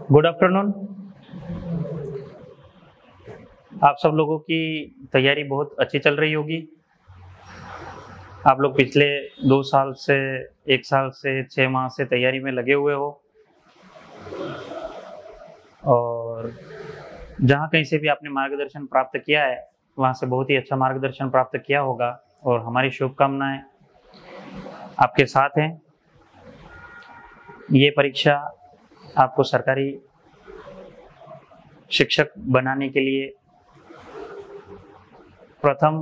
Good afternoon. आप सब लोगों की तैयारी बहुत अच्छी चल रही होगी। आप लोग पिछले 2 साल से 1 साल से 6 माह से तैयारी में लगे हुए हो और जहाँ कहीं से भी आपने मार्गदर्शन प्राप्त किया है वहाँ से बहुत ही अच्छा मार्गदर्शन प्राप्त किया होगा और हमारी शुभकामनाएं आपके साथ हैं। ये परीक्षा आपको सरकारी शिक्षक बनाने के लिए प्रथम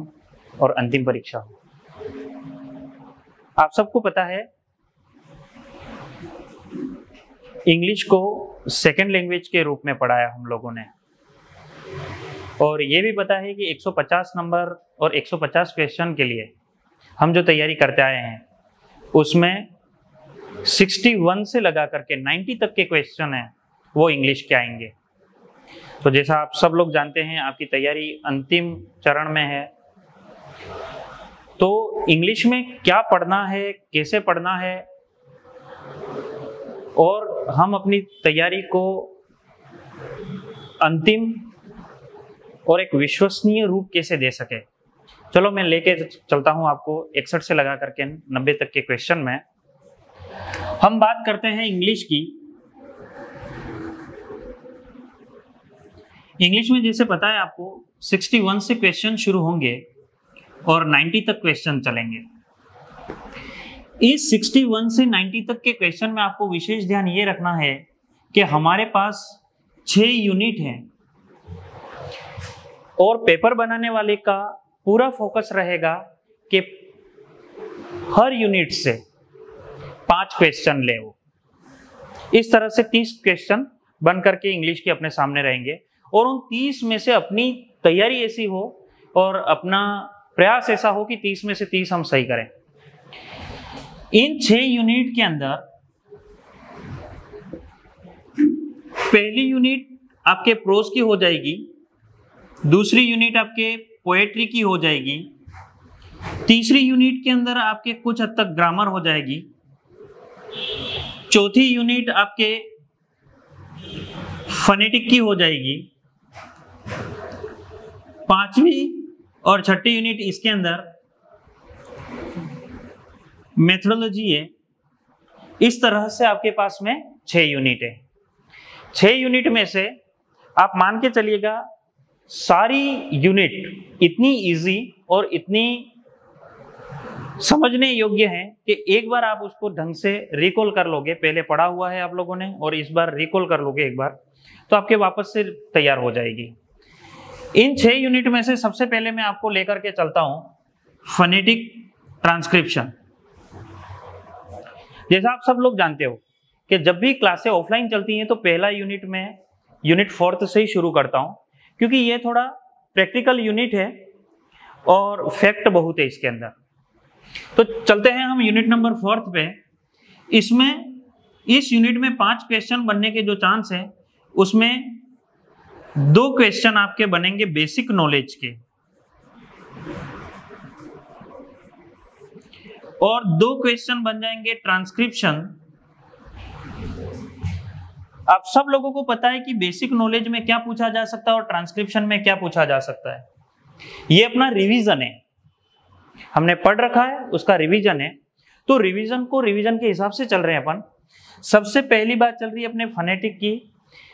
और अंतिम परीक्षा हो। आप सबको पता है इंग्लिश को सेकेंड लैंग्वेज के रूप में पढ़ाया हम लोगों ने, और ये भी पता है कि 150 नंबर और 150 क्वेश्चन के लिए हम जो तैयारी करते आए हैं उसमें 61 से लगा करके 90 तक के क्वेश्चन हैं वो इंग्लिश के आएंगे। तो जैसा आप सब लोग जानते हैं आपकी तैयारी अंतिम चरण में है, तो इंग्लिश में क्या पढ़ना है, कैसे पढ़ना है और हम अपनी तैयारी को अंतिम और एक विश्वसनीय रूप कैसे दे सके। चलो मैं लेके चलता हूं आपको 61 से लगा करके 90 तक के क्वेश्चन में। हम बात करते हैं इंग्लिश की। इंग्लिश में जैसे पता है आपको 61 से क्वेश्चन शुरू होंगे और 90 तक क्वेश्चन चलेंगे। इस 61 से 90 तक के क्वेश्चन में आपको विशेष ध्यान ये रखना है कि हमारे पास 6 यूनिट हैं और पेपर बनाने वाले का पूरा फोकस रहेगा कि हर यूनिट से 5 क्वेश्चन ले वो। इस तरह से 30 क्वेश्चन बन करके इंग्लिश के अपने सामने रहेंगे और उन 30 में से अपनी तैयारी ऐसी हो और अपना प्रयास ऐसा हो कि 30 में से 30 हम सही करें। इन 6 यूनिट के अंदर पहली यूनिट आपके प्रोज की हो जाएगी, दूसरी यूनिट आपके पोएट्री की हो जाएगी, तीसरी यूनिट के अंदर आपके कुछ हद तक ग्रामर हो जाएगी, चौथी यूनिट आपके फनेटिक की हो जाएगी, पांचवी और छठी यूनिट इसके अंदर मेथोडोलॉजी है। इस तरह से आपके पास में 6 यूनिट है। 6 यूनिट में से आप मान के चलिएगा सारी यूनिट इतनी इजी और इतनी समझने योग्य है कि एक बार आप उसको ढंग से रिकॉल कर लोगे, पहले पढ़ा हुआ है आप लोगों ने और इस बार रिकॉल कर लोगे एक बार, तो आपके वापस से तैयार हो जाएगी। इन 6 यूनिट में से सबसे पहले मैं आपको लेकर के चलता हूं फनेटिक ट्रांसक्रिप्शन। जैसा आप सब लोग जानते हो कि जब भी क्लासें ऑफलाइन चलती हैं तो पहला यूनिट में यूनिट 4th से ही शुरू करता हूं, क्योंकि ये थोड़ा प्रैक्टिकल यूनिट है और फैक्ट बहुत है इसके अंदर। तो चलते हैं हम यूनिट नंबर 4th पे। इसमें इस यूनिट में 5 क्वेश्चन बनने के जो चांस है उसमें 2 क्वेश्चन आपके बनेंगे बेसिक नॉलेज के और 2 क्वेश्चन बन जाएंगे ट्रांसक्रिप्शन। आप सब लोगों को पता है कि बेसिक नॉलेज में क्या पूछा जा सकता है और ट्रांसक्रिप्शन में क्या पूछा जा सकता है। ये अपना रिवीजन है, हमने पढ़ रखा है, उसका रिवीजन है। तो रिवीजन के हिसाब से चल रहे हैं अपन। सबसे पहली बात चल रही है अपने फनेटिक की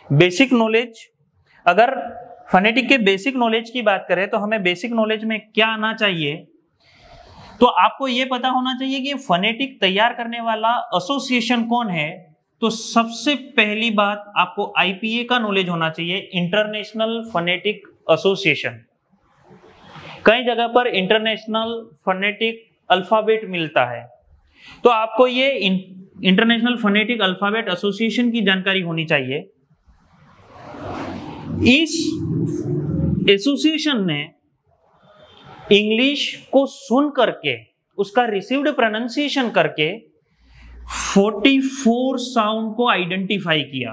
बेसिक नॉलेज। अगर फनेटिक के बेसिक नॉलेज की बात करें तो हमें बेसिक नॉलेज में क्या आना चाहिए, तो आपको यह पता होना चाहिए कि फनेटिक तैयार करने वाला एसोसिएशन कौन है। तो सबसे पहली बात आपको आईपीए का नॉलेज होना चाहिए, इंटरनेशनल फनेटिक एसोसिएशन। कई जगह पर इंटरनेशनल फनेटिक अल्फाबेट मिलता है, तो आपको ये इंटरनेशनल फनेटिक अल्फाबेट एसोसिएशन की जानकारी होनी चाहिए। इस एसोसिएशन ने इंग्लिश को सुन करके उसका रिसीव्ड प्रोनाउंसिएशन करके 44 साउंड को आइडेंटिफाई किया।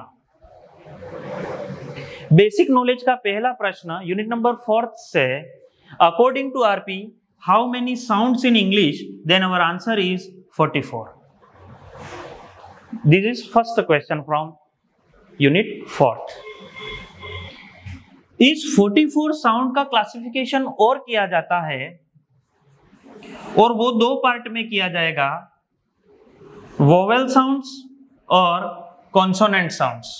बेसिक नॉलेज का पहला प्रश्न यूनिट नंबर 4th से, according to RP how many sounds in English, then our answer is 44। This is first question from unit 4। इस 44 साउंड का क्लासिफिकेशन और किया जाता है और वो दो पार्ट में किया जाएगा, वोवेल साउंड्स और कॉन्सोनेंट साउंड्स।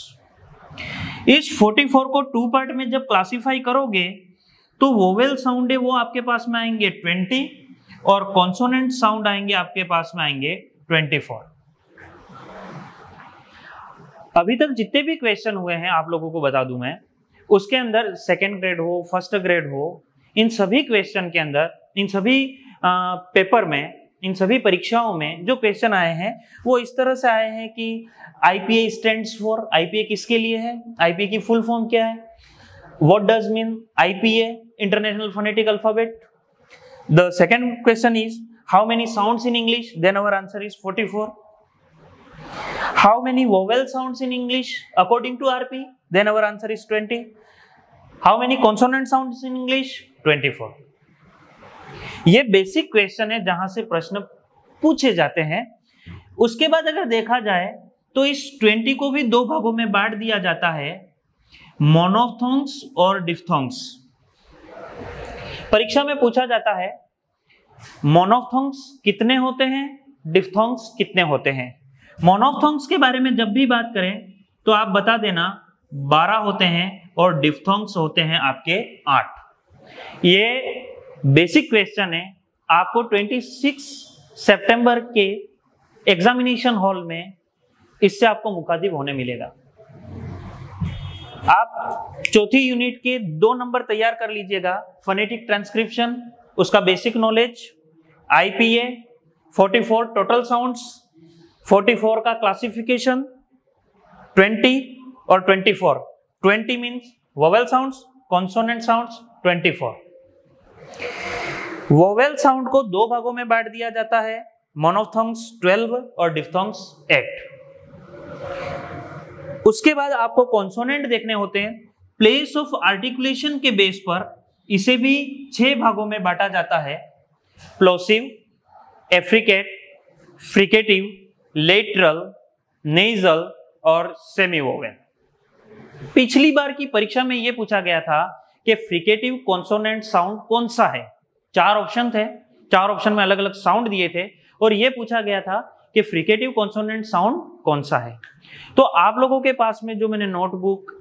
इस 44 को टू पार्ट में जब क्लासिफाई करोगे तो वोवेल साउंड है वो आपके पास में आएंगे 20 और कॉन्सोनेंट साउंड आएंगे आपके पास में आएंगे 24। अभी तक जितने भी क्वेश्चन हुए हैं आप लोगों को बता दूं मैं, उसके अंदर सेकेंड ग्रेड हो, फर्स्ट ग्रेड हो, इन सभी क्वेश्चन के अंदर, इन सभी पेपर में, इन सभी परीक्षाओं में जो क्वेश्चन आए हैं वो इस तरह से आए हैं कि IPA स्टैंड्स फॉर, IPA किसके लिए है, IPA की फुल फॉर्म क्या है, what does mean IPA, international phonetic alphabet. The second question is how many sounds in English, then our answer is 44। How many vowel sounds in English according to RP, then our answer is 20। How many consonant sounds in English, 24। ये basic question है जहां से प्रश्न पूछे जाते हैं। उसके बाद अगर देखा जाए तो इस 20 को भी दो भागों में बांट दिया जाता है, मोनोफ्थोंग्स और डिफ्थोंग्स। परीक्षा में पूछा जाता है मोनोफ्थोंग्स कितने होते हैं, डिफ्थोंग्स कितने होते हैं। मोनोफ्थोंग्स के बारे में जब भी बात करें तो आप बता देना 12 होते हैं और डिफ्थोंग्स होते हैं आपके 8। ये बेसिक क्वेश्चन है, आपको 26 सितंबर के एग्जामिनेशन हॉल में इससे आपको मुखातिब होने मिलेगा। आप चौथी यूनिट के 2 नंबर तैयार कर लीजिएगा, फोनेटिक ट्रांसक्रिप्शन, उसका basic knowledge, IPA, 44 total sounds, 44 का क्लासिफिकेशन, 20 और 24। 20 means vowel sounds, consonant sounds, 24। Vowel sound को दो भागों में बांट दिया जाता है, मोनोफ्थोंग्स 12 और डिफ्थोंग्स 8। उसके बाद आपको कॉन्सोनेंट देखने होते हैं। प्लेस ऑफ आर्टिकुलेशन के बेस पर इसे भी 6 भागों में बांटा जाता है, प्लोसिव, एफ्रिकेट, फ्रिकेटिव, लेटरल, नेजल और सेमी वोवेल। पिछली बार की परीक्षा में यह पूछा गया था कि फ्रिकेटिव कॉन्सोनेंट साउंड कौन सा है। 4 ऑप्शन थे, 4 ऑप्शन में अलग अलग साउंड दिए थे और यह पूछा गया था कि फ्रिकेटिव कॉन्सोनेंट साउंड कौन सा है। तो आप लोगों के पास में जो मैंने नोटबुक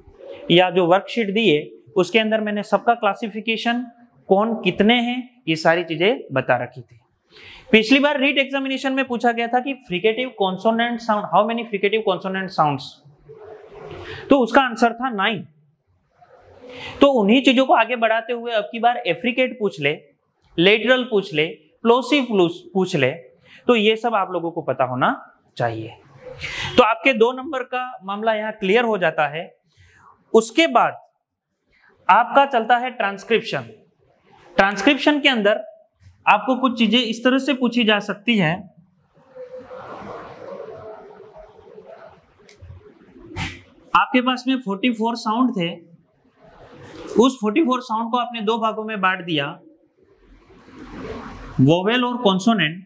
या जो वर्कशीट दी है उसके अंदर मैंने सबका क्लासिफिकेशन, कौन कितने हैं, ये सारी चीजें बता रखी थी। पिछली बार रीट एग्जामिनेशन में पूछा गया था कि fricative consonant sound, how many fricative consonant sounds, तो उसका आंसर था 9। तो उन्हीं चीजों को आगे बढ़ाते हुए अब की बार एफ्रिकेट पूछ ले, लेटरल पूछ ले, प्लोसिव पूछ ले, तो ये सब आप लोगों को पता होना चाहिए। तो आपके 2 नंबर का मामला यहां क्लियर हो जाता है। उसके बाद आपका चलता है ट्रांसक्रिप्शन। ट्रांसक्रिप्शन के अंदर आपको कुछ चीजें इस तरह से पूछी जा सकती हैं। आपके पास में 44 साउंड थे, उस 44 साउंड को आपने 2 भागों में बांट दिया, वोवेल और कॉन्सोनेंट।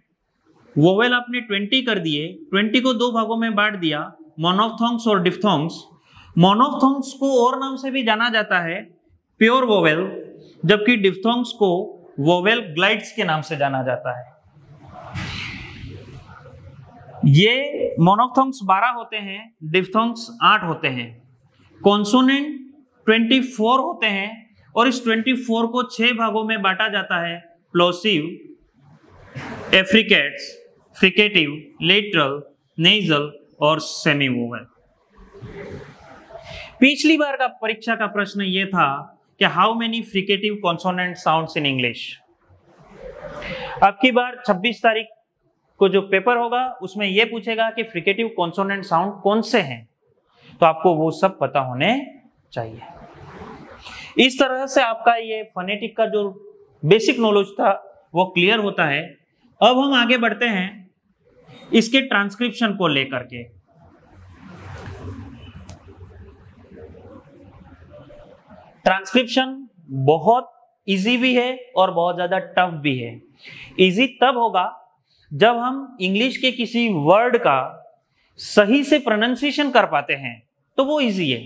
वोवेल आपने 20 कर दिए, 20 को 2 भागों में बांट दिया, मोनोफ्थोंग्स और डिफ्थोंग्स। मोनोफ्थोंग्स को और नाम से भी जाना जाता है प्योर वोवेल, जबकि डिफ्थोंग्स को वोवेल ग्लाइड्स के नाम से जाना जाता है। ये मोनोफ्थोंग्स 12 होते हैं, डिफ्थोंग्स 8 होते हैं। कॉन्सोनेंट 24 होते हैं और इस 24 को 6 भागों में बांटा जाता है, plosive, affricates, fricative, lateral, nasal और सेमी वोवेल। पिछली बार का परीक्षा का प्रश्न यह था कि how many fricative consonant sounds in English. अब की बार 26 तारीख को जो पेपर होगा उसमें यह पूछेगा कि फ्रिकेटिव कॉन्सोनेंट साउंड कौन से हैं, तो आपको वो सब पता होने चाहिए। इस तरह से आपका ये फोनेटिक का जो बेसिक नॉलेज था वो क्लियर होता है। अब हम आगे बढ़ते हैं इसके ट्रांसक्रिप्शन को लेकर के। ट्रांसक्रिप्शन बहुत इजी भी है और बहुत ज्यादा टफ भी है। इजी तब होगा जब हम इंग्लिश के किसी वर्ड का सही से प्रोनाउंसिएशन कर पाते हैं, तो वो इजी है।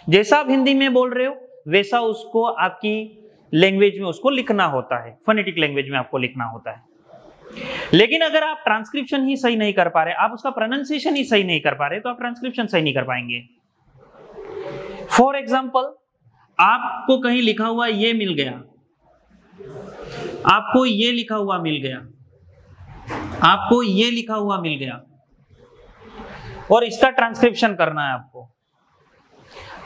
जैसा आप हिंदी में बोल रहे हो वैसा उसको आपकी लैंग्वेज में उसको लिखना होता है, फोनेटिक लैंग्वेज में आपको लिखना होता है। लेकिन अगर आप ट्रांसक्रिप्शन ही सही नहीं कर पा रहे, आप उसका प्रोनाउंसिएशन ही सही नहीं कर पा रहे, तो आप ट्रांसक्रिप्शन सही नहीं कर पाएंगे। फॉर एग्जाम्पल, आपको कहीं लिखा हुआ ये मिल गया, आपको ये लिखा हुआ मिल गया, आपको ये लिखा हुआ मिल गया, और इसका ट्रांसक्रिप्शन करना है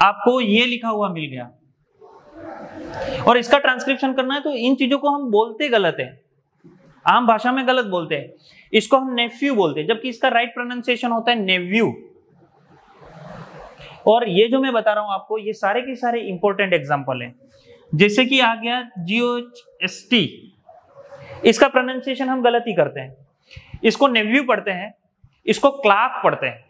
आपको ये लिखा हुआ मिल गया और इसका ट्रांसक्रिप्शन करना है। तो इन चीजों को हम बोलते गलत है, आम भाषा में गलत बोलते हैं। इसको हम नेफ्यू बोलते हैं, जबकि इसका राइट प्रोनाउंसिएशन होता है नेव्यू। और ये जो मैं बता रहा हूं आपको, ये सारे के सारे इंपॉर्टेंट एग्जांपल हैं। जैसे कि आ गया GOST, इसका प्रोनाउंसिएशन हम गलत ही करते हैं, इसको नेव्यू पढ़ते हैं, इसको क्लार्क पढ़ते हैं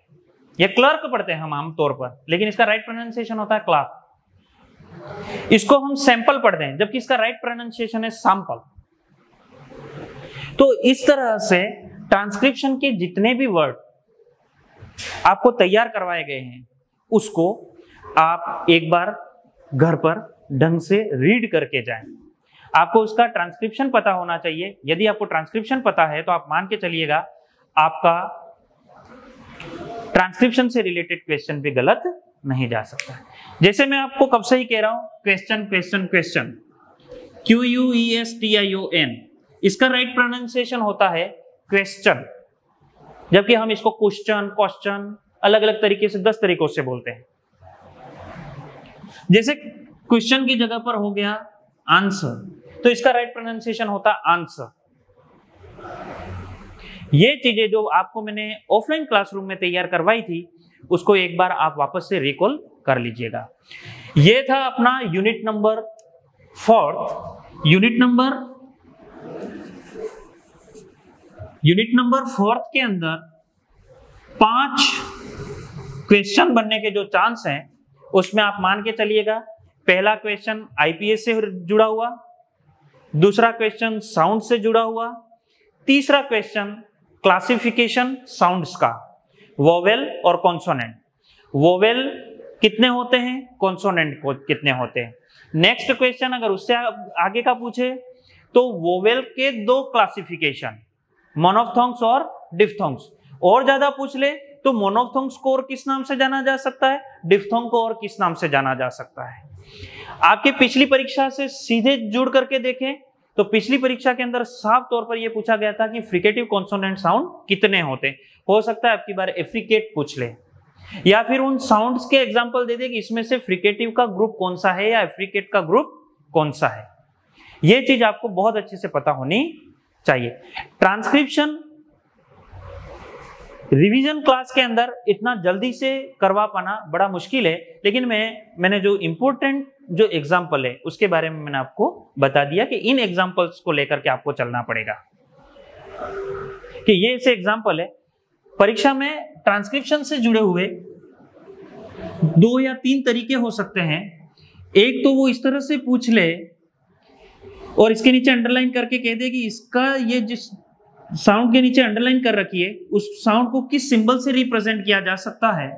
या क्लर्क पढ़ते हैं हम आमतौर पर, लेकिन इसका राइट प्रोनाउंसिएशन होता है क्लार्क। इसको हम सैंपल पढ़ते हैं, जबकि इसका राइट प्रोनाउंसिएशन है सैंपल। तो इस तरह से ट्रांसक्रिप्शन के जितने भी वर्ड आपको तैयार करवाए गए हैं उसको आप एक बार घर पर ढंग से रीड करके जाएं। आपको उसका ट्रांसक्रिप्शन पता होना चाहिए। यदि आपको ट्रांसक्रिप्शन पता है तो आप मान के चलिएगा आपका ट्रांसक्रिप्शन से रिलेटेड क्वेश्चन भी गलत नहीं जा सकता है। जैसे मैं आपको कब से ही कह रहा हूं, क्वेश्चन क्वेश्चन क्वेश्चन, QUESTION, इसका राइट प्रोनाउंसिएशन होता है क्वेश्चन, जबकि हम इसको क्वेश्चन क्वेश्चन अलग अलग तरीके से 10 तरीकों से बोलते हैं। जैसे क्वेश्चन की जगह पर हो गया आंसर, तो इसका राइट प्रोनाउंसिएशन होता है आंसर। ये चीजें जो आपको मैंने ऑफलाइन क्लासरूम में तैयार करवाई थी उसको एक बार आप वापस से रिकॉल कर लीजिएगा। ये था अपना यूनिट नंबर 4। यूनिट नंबर 4 के अंदर 5 क्वेश्चन बनने के जो चांस हैं उसमें आप मान के चलिएगा, पहला क्वेश्चन IPS से जुड़ा हुआ, दूसरा क्वेश्चन साउंड से जुड़ा हुआ, तीसरा क्वेश्चन क्लासिफिकेशन साउंड्स का, वोवेल और कॉन्सोनेंट। वोवेल कितने होते हैं, कॉन्सोनेंट कितने होते हैं। नेक्स्ट क्वेश्चन अगर उससे आगे का पूछे तो वोवेल के 2 क्लासिफिकेशन, मोनोफ्थोंग्स और डिफ्थोंग्स। और ज्यादा पूछ ले तो मोनोफ्थोंग्स को और किस नाम से जाना जा सकता है, डिफ्थोंग को और किस नाम से जाना जा सकता है। आपकी पिछली परीक्षा से सीधे जुड़ करके देखें तो पिछली परीक्षा के अंदर साफ तौर पर यह पूछा गया था कि फ्रिकेटिव कॉन्सोनेंट साउंड कितने होते हैं। हो सकता है आपकी बार एफ्रिकेट पूछ ले, या फिर उन साउंड्स के एग्जांपल दे दे कि इसमें से फ्रिकेटिव का ग्रुप कौन सा है या एफ्रिकेट का ग्रुप कौन सा है। यह चीज आपको बहुत अच्छे से पता होनी चाहिए। ट्रांसक्रिप्शन रिवीजन क्लास के अंदर इतना जल्दी से करवा पाना बड़ा मुश्किल है, लेकिन मैंने जो इंपॉर्टेंट जो एग्जाम्पल है उसके बारे में मैंने आपको बता दिया कि इन एग्जाम्पल्स को लेकर के आपको चलना पड़ेगा। कि ये ऐसे एग्जाम्पल है, परीक्षा में ट्रांसक्रिप्शन से जुड़े हुए 2 या 3 तरीके हो सकते हैं। एक तो वो इस तरह से पूछ ले और इसके नीचे अंडरलाइन करके कह दे कि इसका ये जिस साउंड के नीचे अंडरलाइन कर रखी है उस साउंड को किस सिंबल से रिप्रेजेंट किया जा सकता है।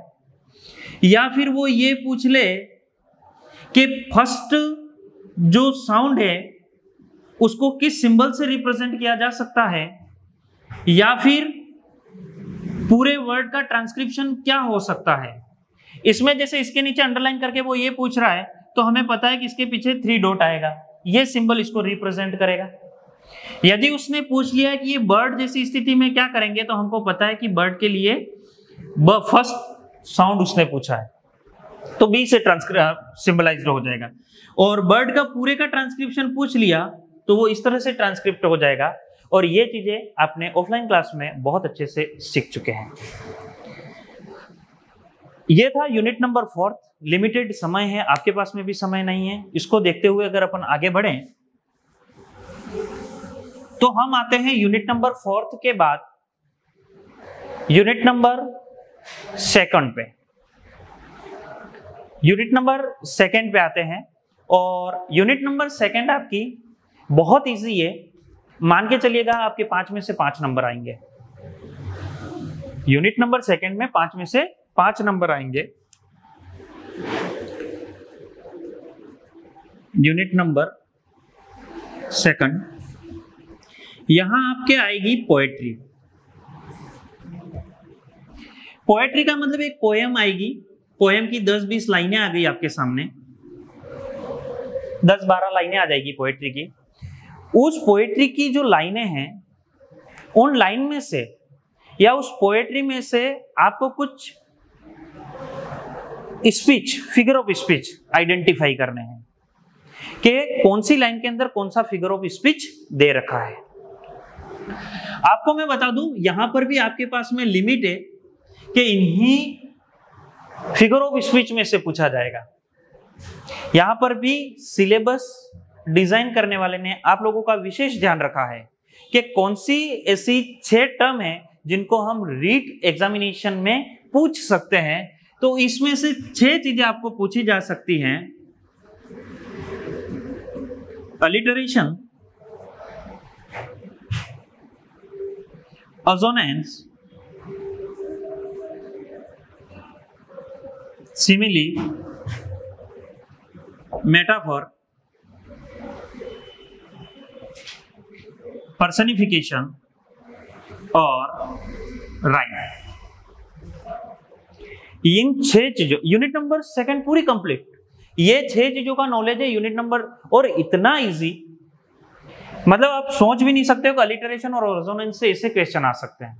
या फिर वो ये पूछ ले कि फर्स्ट जो साउंड है उसको किस सिंबल से रिप्रेजेंट किया जा सकता है, या फिर पूरे वर्ड का ट्रांसक्रिप्शन क्या हो सकता है। इसमें जैसे इसके नीचे अंडरलाइन करके वो ये पूछ रहा है तो हमें पता है कि इसके पीछे 3 डॉट आएगा, ये सिंबल इसको रिप्रेजेंट करेगा। यदि उसने पूछ लिया कि ये बर्ड जैसी स्थिति में क्या करेंगे, तो हमको पता है कि बर्ड के लिए फर्स्ट साउंड उसने पूछा है तो बी से सिंबलाइज्ड हो जाएगा। और बर्ड का पूरे का ट्रांसक्रिप्शन पूछ लिया तो वो इस तरह से ट्रांसक्रिप्ट हो जाएगा। और ये चीजें आपने ऑफलाइन क्लास में बहुत अच्छे से सीख चुके हैं। ये था यूनिट नंबर 4। लिमिटेड समय है, आपके पास में भी समय नहीं है। इसको देखते हुए अगर अपन आगे बढ़ें तो हम आते हैं यूनिट नंबर 4 के बाद यूनिट नंबर 2 पे। यूनिट नंबर 2 पे आते हैं और यूनिट नंबर 2 आपकी बहुत इजी है। मान के चलिएगा आपके 5 में से 5 नंबर आएंगे। यूनिट नंबर 2 में 5 में से 5 नंबर आएंगे। यूनिट नंबर सेकंड, यहां आपके आएगी पोएट्री। पोएट्री का मतलब एक पोएम आएगी, पोएम की 10-20 लाइनें आ गई आपके सामने, 10-12 लाइनें आ जाएगी पोएट्री की। उस पोएट्री की जो लाइनें हैं, उन लाइन में से या उस पोएट्री में से आपको कुछ speech, figure of speech identify करने हैं कि कौन सी लाइन के अंदर कौन सा फिगर ऑफ स्पीच दे रखा है। आपको मैं बता दूं, यहां पर भी आपके पास में लिमिट है कि इन्हीं फिगर ऑफ स्पीच में से पूछा जाएगा। यहां पर भी सिलेबस डिजाइन करने वाले ने आप लोगों का विशेष ध्यान रखा है कि कौन सी ऐसी 6 टर्म है जिनको हम रीट एग्जामिनेशन में पूछ सकते हैं। तो इसमें से 6 चीजें आपको पूछी जा सकती हैं। अलिटरेशन, असोनेंस, सिमिली, मेटाफर, पर्सनिफिकेशन और राइम। इन 6 चीजों, यूनिट नंबर सेकंड पूरी कंप्लीट, ये 6 चीजों का नॉलेज है यूनिट नंबर, और इतना इजी, मतलब आप सोच भी नहीं सकते हो कि अलिटरेशन और रेजोनेंस से ऐसे क्वेश्चन आ सकते हैं।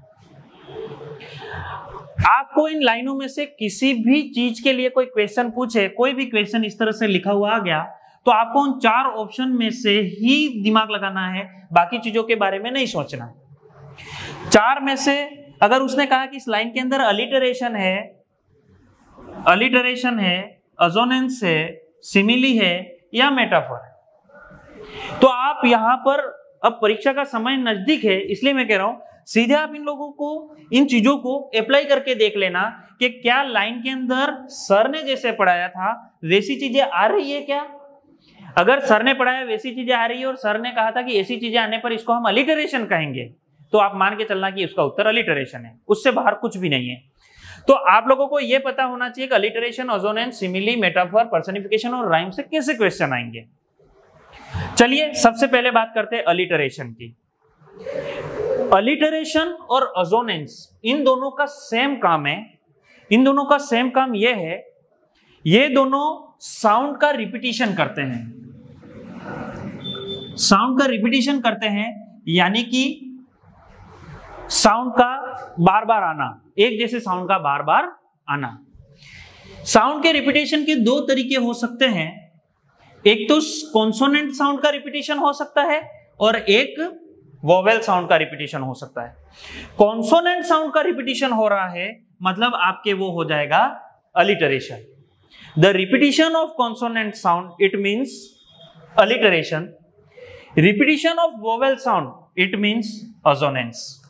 आपको इन लाइनों में से किसी भी चीज के लिए कोई क्वेश्चन पूछे, कोई भी क्वेश्चन इस तरह से लिखा हुआ आ गया, तो आपको उन 4 ऑप्शन में से ही दिमाग लगाना है, बाकी चीजों के बारे में नहीं सोचना है। 4 में से अगर उसने कहा कि इस लाइन के अंदर अलिटरेशन है, असोनेंस है, सिमिली है या मेटाफर है, तो आप यहां पर, अब परीक्षा का समय नजदीक है इसलिए मैं कह रहा हूं, सीधे आप इन लोगों को, इन चीजों को अप्लाई करके देख लेना कि क्या लाइन के अंदर सर ने जैसे पढ़ाया था वैसी चीजें आ रही है क्या। अगर सर ने पढ़ाया वैसी चीजें आ रही है और सर ने कहा था कि ऐसी चीजें आने पर इसको हम अलिटरेशन कहेंगे, तो आप मान के चलना कि उसका उत्तर अलिटरेशन है, उससे बाहर कुछ भी नहीं है। तो आप लोगों को यह पता होना चाहिए कि अलिटरेशन, असोनेंस, सिमिली, मेटाफर, पर्सनिफिकेशन और राइम से कैसे क्वेश्चन आएंगे। चलिए सबसे पहले बात करते हैं अलिटरेशन की। अलिटरेशन और असोनेंस, इन दोनों का सेम काम है। इन दोनों का सेम काम यह है, ये दोनों साउंड का रिपीटिशन करते हैं। साउंड का रिपीटिशन करते हैं यानी कि साउंड का बार बार आना, एक जैसे साउंड का बार बार आना। साउंड के रिपीटिशन के 2 तरीके हो सकते हैं, एक तो कॉन्सोनेंट साउंड का रिपीटिशन हो सकता है और एक वोवेल साउंड का रिपीटिशन हो सकता है। कॉन्सोनेंट साउंड का रिपीटिशन हो रहा है मतलब आपके वो हो जाएगा alliteration. The repetition of consonant sound it means alliteration, repetition of vowel sound it means assonance.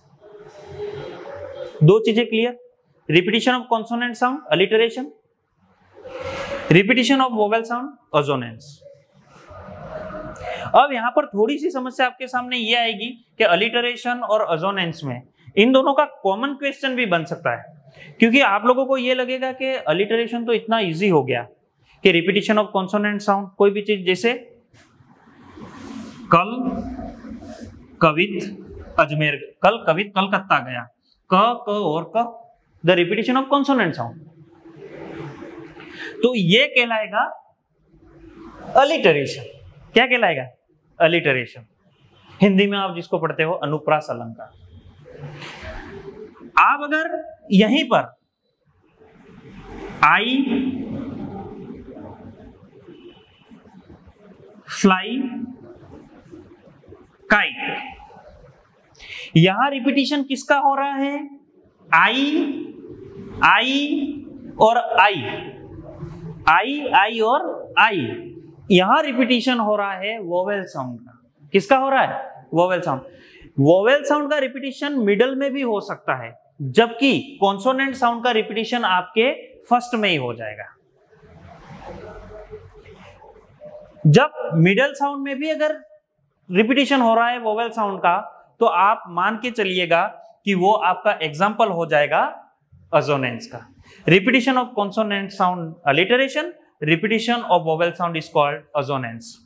2 चीजें clear, repetition of consonant sound alliteration, repetition of vowel sound assonance. अब यहां पर थोड़ी सी समस्या आपके सामने ये आएगी कि अलिटरेशन और असोनेंस में इन दोनों का कॉमन क्वेश्चन भी बन सकता है, क्योंकि आप लोगों को ये लगेगा कि अलिटरेशन तो इतना इजी हो गया कि रिपीटिशन ऑफ कॉन्सोनेंट साउंड, कोई भी चीज जैसे कल कवित अजमेर, कल कवित कलकत्ता गया, क और क, the repetition of consonant sound, तो ये कहलाएगा अलिटरेशन। क्या कहलाएगा? अलिटरेशन। हिंदी में आप जिसको पढ़ते हो अनुप्रास अलंकार। आप अगर यहीं पर आई फ्लाई काइट, यहां रिपीटिशन किसका हो रहा है? आई और आई, आई और आई, यहां रिपीटिशन हो रहा है वोवेल साउंड का। किसका हो रहा है? Vowel sound. वोवेल साउंड का रिपीटिशन मिडल में भी हो सकता है, जबकि कॉन्सोनेंट साउंड का रिपीटिशन आपके फर्स्ट में ही हो जाएगा। जब मिडल साउंड में भी अगर रिपीटिशन हो रहा है वोवेल साउंड का, तो आप मान के चलिएगा कि वो आपका एग्जाम्पल हो जाएगा असोनेंस का। Repetition of consonant sound alliteration, repetition of vowel sound is called assonance.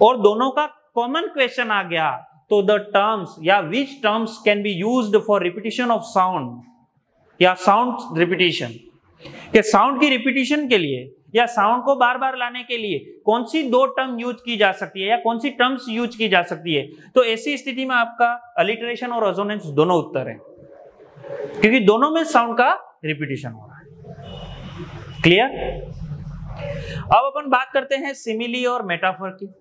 और दोनों का कॉमन क्वेश्चन आ गया तो द टर्म्स या which terms can be used for repetition of sound या साउंड रिपीटिशन, कि साउंड की रिपीटिशन के लिए या साउंड को बार बार लाने के लिए कौन सी दो टर्म यूज की जा सकती है या कौन सी टर्म्स यूज की जा सकती है। तो ऐसी स्थिति में आपका अलिटरेशन और अजोनेंस दोनों उत्तर है, क्योंकि दोनों में साउंड का रिपीटिशन हो रहा है। क्लियर? अब अपन बात करते हैं सिमिली और मेटाफर की।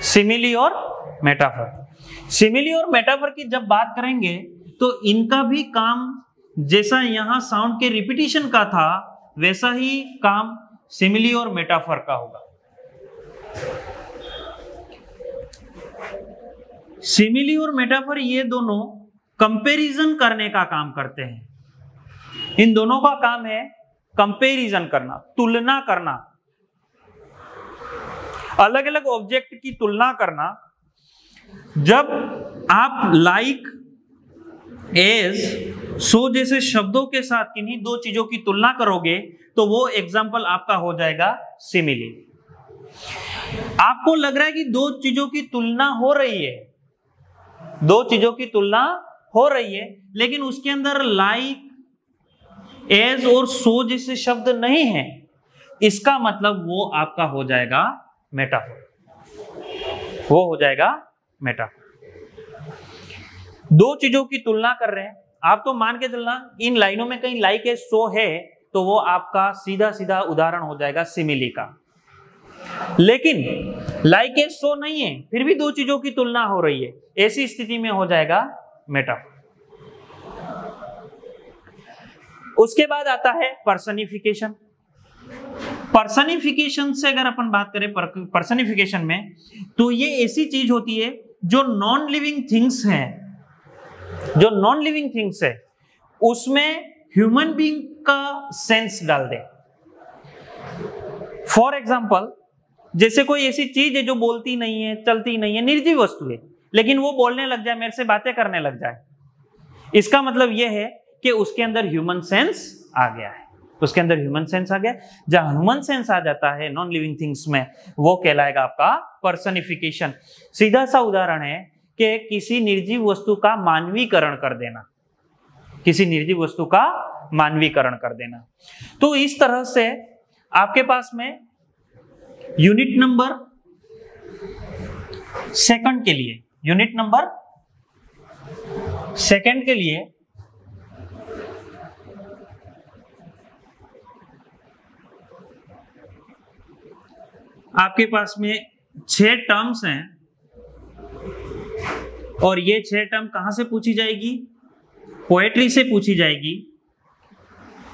सिमिली और मेटाफर, सिमिली और मेटाफर की जब बात करेंगे तो इनका भी काम जैसा यहां साउंड के रिपीटिशन का था वैसा ही काम सिमिली और मेटाफर का होगा। सिमिली और मेटाफर ये दोनों कंपैरिजन करने का काम करते हैं। इन दोनों का काम है कंपैरिजन करना, तुलना करना, अलग अलग ऑब्जेक्ट की तुलना करना। जब आप लाइक, एज, सो जैसे शब्दों के साथ किन्हीं दो चीजों की तुलना करोगे तो वो एग्जाम्पल आपका हो जाएगा सिमिली। आपको लग रहा है कि दो चीजों की तुलना हो रही है, दो चीजों की तुलना हो रही है, लेकिन उसके अंदर लाइक, एज और सो जैसे शब्द नहीं है, इसका मतलब वो आपका हो जाएगा मेटाफर, वो हो जाएगा मेटाफर। दो चीजों की तुलना कर रहे हैं आप, तो मान के चलना इन लाइनों में कहीं लाइक एज सो है तो वो आपका सीधा सीधा उदाहरण हो जाएगा सिमिली का। लेकिन लाइक एज सो नहीं है, फिर भी दो चीजों की तुलना हो रही है, ऐसी स्थिति में हो जाएगा मेटाफर। उसके बाद आता है पर्सनिफिकेशन। पर्सनिफिकेशन से अगर अपन बात करें पर्सनिफिकेशन में, तो ये ऐसी चीज होती है जो नॉन लिविंग थिंग्स हैं, जो नॉन लिविंग थिंग्स है उसमें ह्यूमन बीइंग का सेंस डाल दे। फॉर एग्जाम्पल, जैसे कोई ऐसी चीज है जो बोलती नहीं है, चलती नहीं है, निर्जीव वस्तु है, लेकिन वो बोलने लग जाए, मेरे से बातें करने लग जाए, इसका मतलब यह है कि उसके अंदर ह्यूमन सेंस आ गया है, उसके अंदर ह्यूमन सेंस आ गया। जहां ह्यूमन सेंस आ जाता है नॉन लिविंग थिंग्स में, वो कहलाएगा आपका पर्सनिफिकेशन। सीधा सा उदाहरण है कि किसी निर्जीव वस्तु का मानवीकरण कर देना, किसी निर्जीव वस्तु का मानवीकरण कर देना। तो इस तरह से आपके पास में यूनिट नंबर सेकंड के लिए, यूनिट नंबर सेकंड के लिए आपके पास में 6 टर्म्स हैं, और ये 6 टर्म कहां से पूछी जाएगी? पोएट्री से पूछी जाएगी।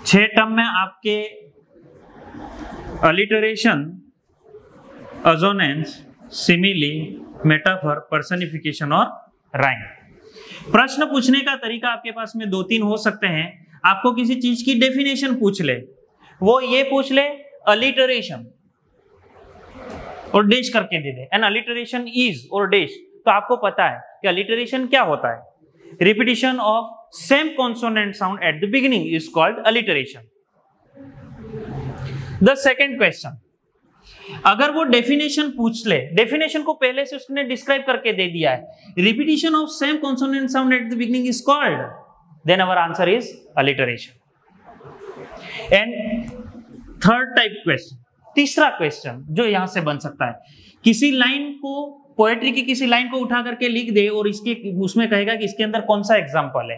6 टर्म में आपके alliteration, assonance, simile, metaphor, personification और राइम। प्रश्न पूछने का तरीका आपके पास में 2-3 हो सकते हैं। आपको किसी चीज की डेफिनेशन पूछ ले, वो ये पूछ ले अलिटरेशन और डैश करके दे दे, एन अलिटरेशन इज और डैश, तो आपको पता है कि अलिटरेशन क्या होता है। Repetition of same consonant sound at the beginning is called alliteration. The second question, अगर वो डेफिनेशन पूछ ले, डेफिनेशन को पहले से उसने डिस्क्राइब करके दे दिया है, repetition of same consonant sound at the beginning is called, then our answer is alliteration. And third type question, तीसरा क्वेश्चन जो यहां से बन सकता है, किसी लाइन को, पोएट्री की किसी लाइन को उठा करके लिख दे और इसके उसमें कहेगा कि इसके अंदर कौन सा एग्जांपल है।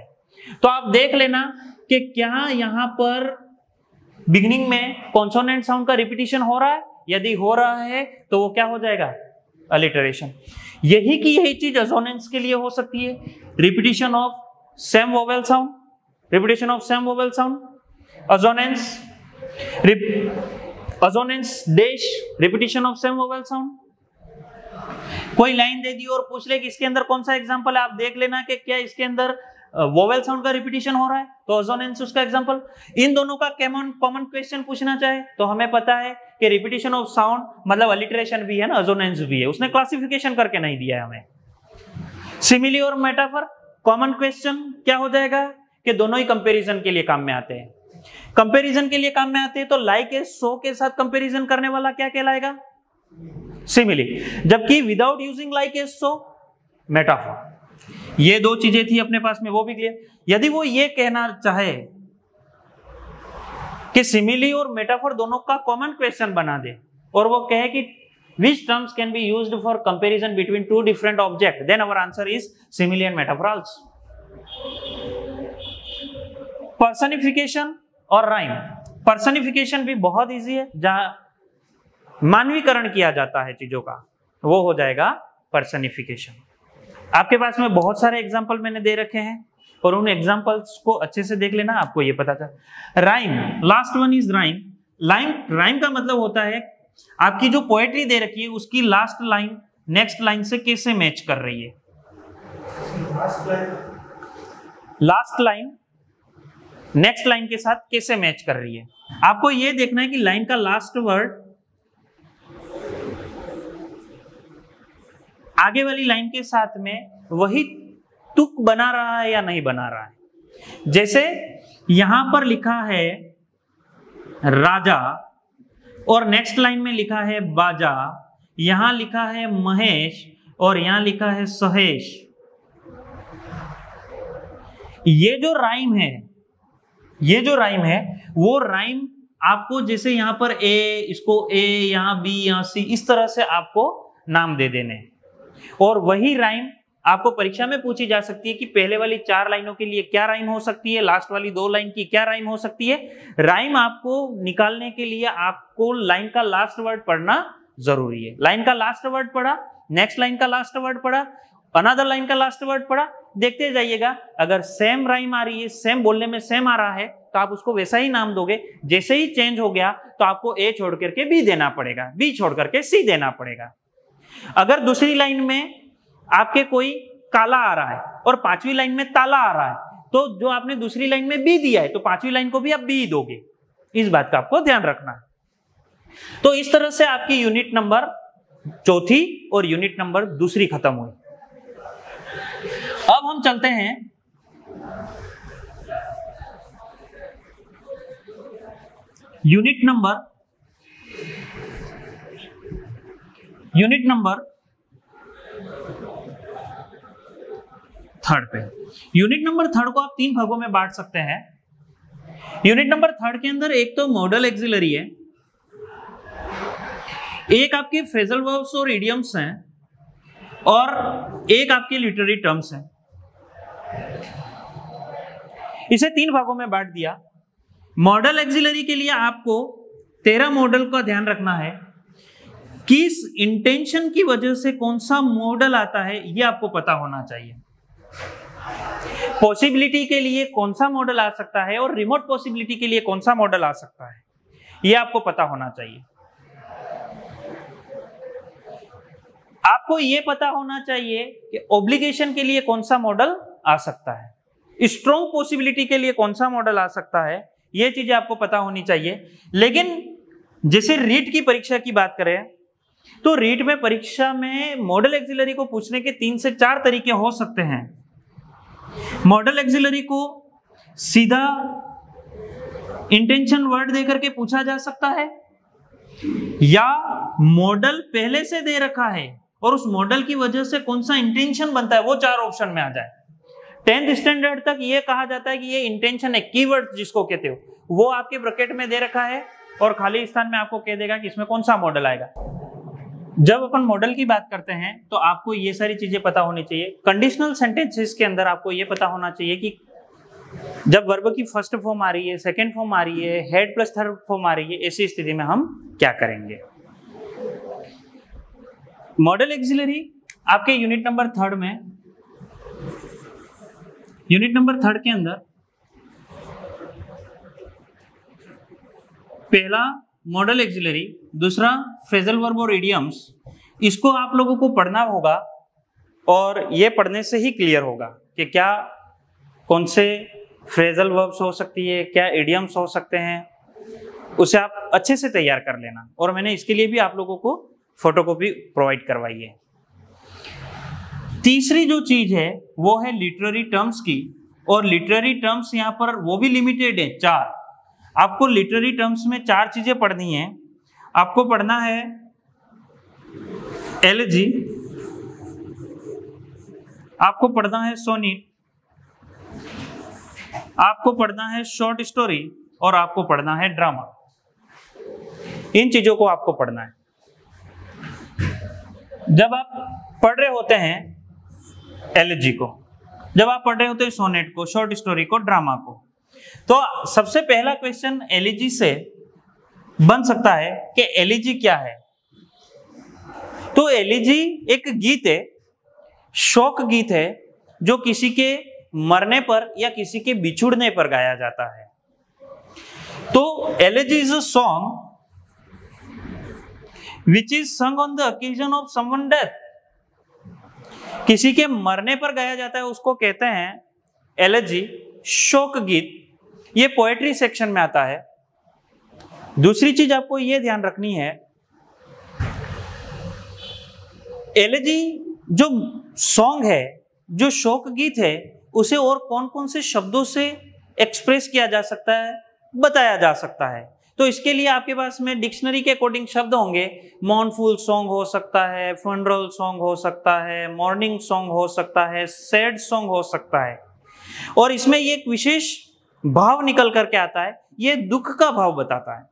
तो आप देख लेना कि क्या यहां पर बिगिनिंग में कॉन्सोनेंट साउंड का रिपीटिशन हो रहा है, यदि हो रहा है तो वो क्या हो जाएगा? अलिटरेशन। यही की यही चीज अजोनेंस के लिए हो सकती है, repetition of same vowel sound, repetition of same vowel sound, assonance dash, repetition of same vowel sound. कोई लाइन दे दी और पूछ ले कि इसके अंदर कौन सा एग्जांपल है, आप देख लेना कि क्या इसके अंदर वोवेल साउंड का रिपीटिशन हो रहा है, तो अजोनेंस उसका एग्जांपल। इन दोनों का कॉमन क्वेश्चन पूछना चाहे तो हमें पता है कि रिपीटिशन ऑफ साउंड मतलब अलिटरेशन भी है ना, अजोनेंस भी है, उसने क्लासिफिकेशन करके नहीं दिया है हमें। सिमिली और मेटाफर कॉमन क्वेश्चन क्या हो जाएगा कि दोनों ही कंपैरिजन के लिए काम में आते हैं। कंपैरिजन के लिए काम में आते हैं तो लाइक ए सो के साथ कंपैरिजन करने वाला क्या कहलाएगा? सिमिली, जबकि विदाउट यूजिंग लाइक एज सो मेटाफोर। ये दो चीजें थी अपने पास में, वो भी क्लियर। यदि वो ये कहना चाहे कि सिमिली और मेटाफोर दोनों का कॉमन क्वेश्चन बना दे और वो कहे कि which terms can be used for comparison between two different objects, then our answer is simile and metaphor also. Personification और राइम। पर्सनिफिकेशन भी बहुत इजी है, जहां मानवीकरण किया जाता है चीजों का, वो हो जाएगा पर्सनिफिकेशन। आपके पास में बहुत सारे एग्जाम्पल मैंने दे रखे हैं और उन एग्जाम्पल्स को अच्छे से देख लेना, आपको ये पता था। Rhyme, last one is rhyme. Rhyme का मतलब होता है आपकी जो पोएट्री दे रखी है उसकी लास्ट लाइन नेक्स्ट लाइन से कैसे मैच कर रही है। लास्ट लाइन नेक्स्ट लाइन के साथ कैसे मैच कर रही है, आपको यह देखना है कि लाइन का लास्ट वर्ड आगे वाली लाइन के साथ में वही तुक बना रहा है या नहीं बना रहा है। जैसे यहां पर लिखा है राजा और नेक्स्ट लाइन में लिखा है बाजा, यहां लिखा है महेश और यहां लिखा है सहेश। ये जो राइम है वो राइम आपको जैसे यहां पर ए, इसको ए, यहां बी, यहां सी, इस तरह से आपको नाम दे देने। और वही राइम आपको परीक्षा में पूछी जा सकती है कि पहले वाली 4 लाइनों के लिए क्या राइम हो सकती है, लास्ट वाली 2 लाइन की क्या राइम हो सकती है। राइम आपको निकालने के लिए आपको लाइन का लास्ट वर्ड पढ़ना जरूरी है। लाइन का लास्ट वर्ड पढ़ा, नेक्स्ट लाइन का लास्ट वर्ड पढ़ा, अनदर लाइन का लास्ट वर्ड पढ़ा, देखते जाइएगा। अगर सेम राइम आ रही है, सेम बोलने में सेम आ रहा है, तो आप उसको वैसा ही नाम दोगे। जैसे ही चेंज हो गया तो आपको ए छोड़ करके बी देना पड़ेगा, बी छोड़ करके सी देना पड़ेगा। अगर दूसरी लाइन में आपके कोई काला आ रहा है और 5वीं लाइन में ताला आ रहा है, तो जो आपने दूसरी लाइन में बी दिया है तो 5वीं लाइन को भी आप बी दोगे। इस बात का आपको ध्यान रखना है। तो इस तरह से आपकी यूनिट नंबर 4 और यूनिट नंबर 2 खत्म हुई। अब हम चलते हैं यूनिट नंबर 3 पे। यूनिट नंबर 3 को आप 3 भागों में बांट सकते हैं। यूनिट नंबर 3 के अंदर एक तो मॉडल एक्सिलरी है, एक आपके फ्रेजल वर्ब्स और इडियम्स हैं, और एक आपके लिटरेरी टर्म्स हैं। इसे 3 भागों में बांट दिया। मॉडल एक्सिलरी के लिए आपको 13 मॉडल का ध्यान रखना है। किस इंटेंशन की वजह से कौन सा मॉडल आता है यह आपको पता होना चाहिए। पॉसिबिलिटी के लिए कौन सा मॉडल आ सकता है और रिमोट पॉसिबिलिटी के लिए कौन सा मॉडल आ सकता है, यह आपको पता होना चाहिए। आपको यह पता होना चाहिए कि ऑब्लिगेशन के लिए कौन सा मॉडल आ सकता है, स्ट्रॉन्ग पॉसिबिलिटी के लिए कौन सा मॉडल आ सकता है, यह चीजें आपको पता होनी चाहिए। लेकिन जैसे रीट की परीक्षा की बात करें तो रीट में परीक्षा में मॉडल एक्सिलरी को पूछने के 3 से 4 तरीके हो सकते हैं। मॉडल एक्सिलरी को सीधा इंटेंशन वर्ड देकर के पूछा जा सकता है, या मॉडल पहले से दे रखा है और उस मॉडल की वजह से कौन सा इंटेंशन बनता है वो 4 ऑप्शन में आ जाए। 10th स्टैंडर्ड तक ये कहा जाता है कि ये इंटेंशन है, कीवर्ड जिसको कहते हो, वो आपके ब्रैकेट में दे रखा है और खाली स्थान में आपको कह देगा कि इसमें कौन सा मॉडल आएगा। जब अपन मॉडल की बात करते हैं तो आपको ये सारी चीजें पता होनी चाहिए। कंडीशनल सेंटेंसेस के अंदर आपको ये पता होना चाहिए कि जब वर्ब की फर्स्ट फॉर्म आ रही है, सेकंड फॉर्म आ रही है, हेड प्लस थर्ड फॉर्म आ रही है, ऐसी स्थिति में हम क्या करेंगे। मॉडल एक्सिलरी आपके यूनिट नंबर 3 में, यूनिट नंबर 3 के अंदर पहला मॉडल एक्सिलरी, दूसरा फ्रेजल वर्ब और इडियम्स, इसको आप लोगों को पढ़ना होगा और ये पढ़ने से ही क्लियर होगा कि क्या कौन से फ्रेजल वर्ब्स हो सकती है, क्या इडियम्स हो सकते हैं, उसे आप अच्छे से तैयार कर लेना। और मैंने इसके लिए भी आप लोगों को फोटोकॉपी प्रोवाइड करवाई है। तीसरी जो चीज है वो है लिटरेरी टर्म्स की, और लिटरेरी टर्म्स यहाँ पर वो भी लिमिटेड है, 4। आपको लिटरेरी टर्म्स में 4 चीजें पढ़नी है। आपको पढ़ना है एलिजी, आपको पढ़ना है सोनेट, आपको पढ़ना है शॉर्ट स्टोरी और आपको पढ़ना है ड्रामा। इन चीजों को आपको पढ़ना है। जब आप पढ़ रहे होते हैं एलिजी को, जब आप पढ़ रहे होते हैं सोनेट को, शॉर्ट स्टोरी को, ड्रामा को, तो सबसे पहला क्वेश्चन एलिजी से बन सकता है कि एलिजी क्या है। तो एलिजी एक गीत है, शोक गीत है, जो किसी के मरने पर या किसी के बिछुड़ने पर गाया जाता है। तो elegy is a song which is sung on the occasion of someone death। किसी के मरने पर गाया जाता है, उसको कहते हैं एलिजी, शोक गीत। ये पोएट्री सेक्शन में आता है। दूसरी चीज आपको ये ध्यान रखनी है, एलिजी जो सॉन्ग है, जो शोक गीत है, उसे और कौन कौन से शब्दों से एक्सप्रेस किया जा सकता है, बताया जा सकता है। तो इसके लिए आपके पास में डिक्शनरी के अकॉर्डिंग शब्द होंगे। मॉर्नफुल सॉन्ग हो सकता है, फनरल सॉन्ग हो सकता है, मॉर्निंग सॉन्ग हो सकता है, सैड सॉन्ग हो सकता है। और इसमें ये एक विशेष भाव निकल करके आता है, ये दुख का भाव बताता है।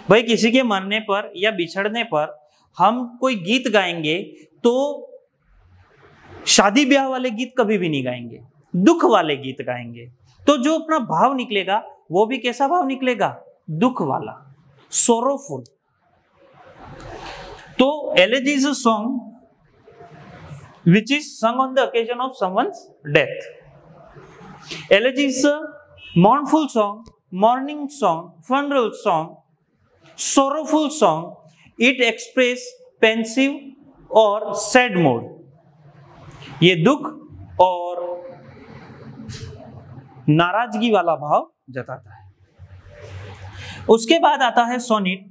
भाई किसी के मरने पर या बिछड़ने पर हम कोई गीत गाएंगे तो शादी ब्याह वाले गीत कभी भी नहीं गाएंगे, दुख वाले गीत गाएंगे। तो जो अपना भाव निकलेगा वो भी कैसा भाव निकलेगा, दुख वाला, सोरोफुल। तो elegy is a song which is संग on the occasion of someone's death. Elegy is a mournful song, morning song, funeral song, sorrowful song. It express pensive और sad mood। ये दुख और नाराजगी वाला भाव जताता है। उसके बाद आता है सोनेट।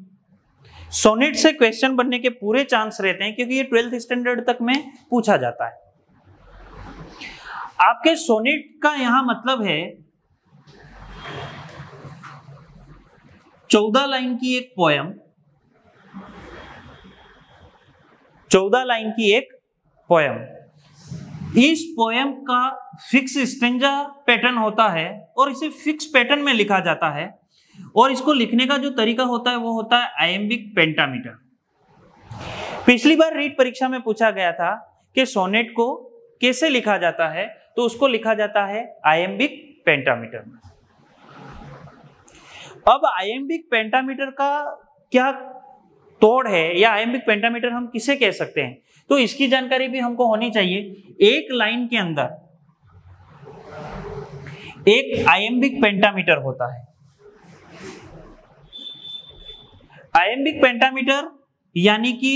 सोनेट से क्वेश्चन बनने के पूरे चांस रहते हैं, क्योंकि ये 12th स्टैंडर्ड तक में पूछा जाता है। आपके सोनेट का यहां मतलब है 14 लाइन की एक पोयम, 14 लाइन की एक पोयम। इस पोयम का फिक्स स्टेंजा पैटर्न होता है और इसे फिक्स पैटर्न में लिखा जाता है। और इसको लिखने का जो तरीका होता है वो होता है आयम्बिक पेंटामीटर। पिछली बार रीट परीक्षा में पूछा गया था कि सोनेट को कैसे लिखा जाता है, तो उसको लिखा जाता है आयम्बिक पेंटामीटर में। अब आयम्बिक पेंटामीटर का क्या तोड़ है, या आयम्बिक पेंटामीटर हम किसे कह सकते हैं, तो इसकी जानकारी भी हमको होनी चाहिए। एक लाइन के अंदर एक आयम्बिक पेंटामीटर होता है। आयम्बिक पेंटामीटर यानी कि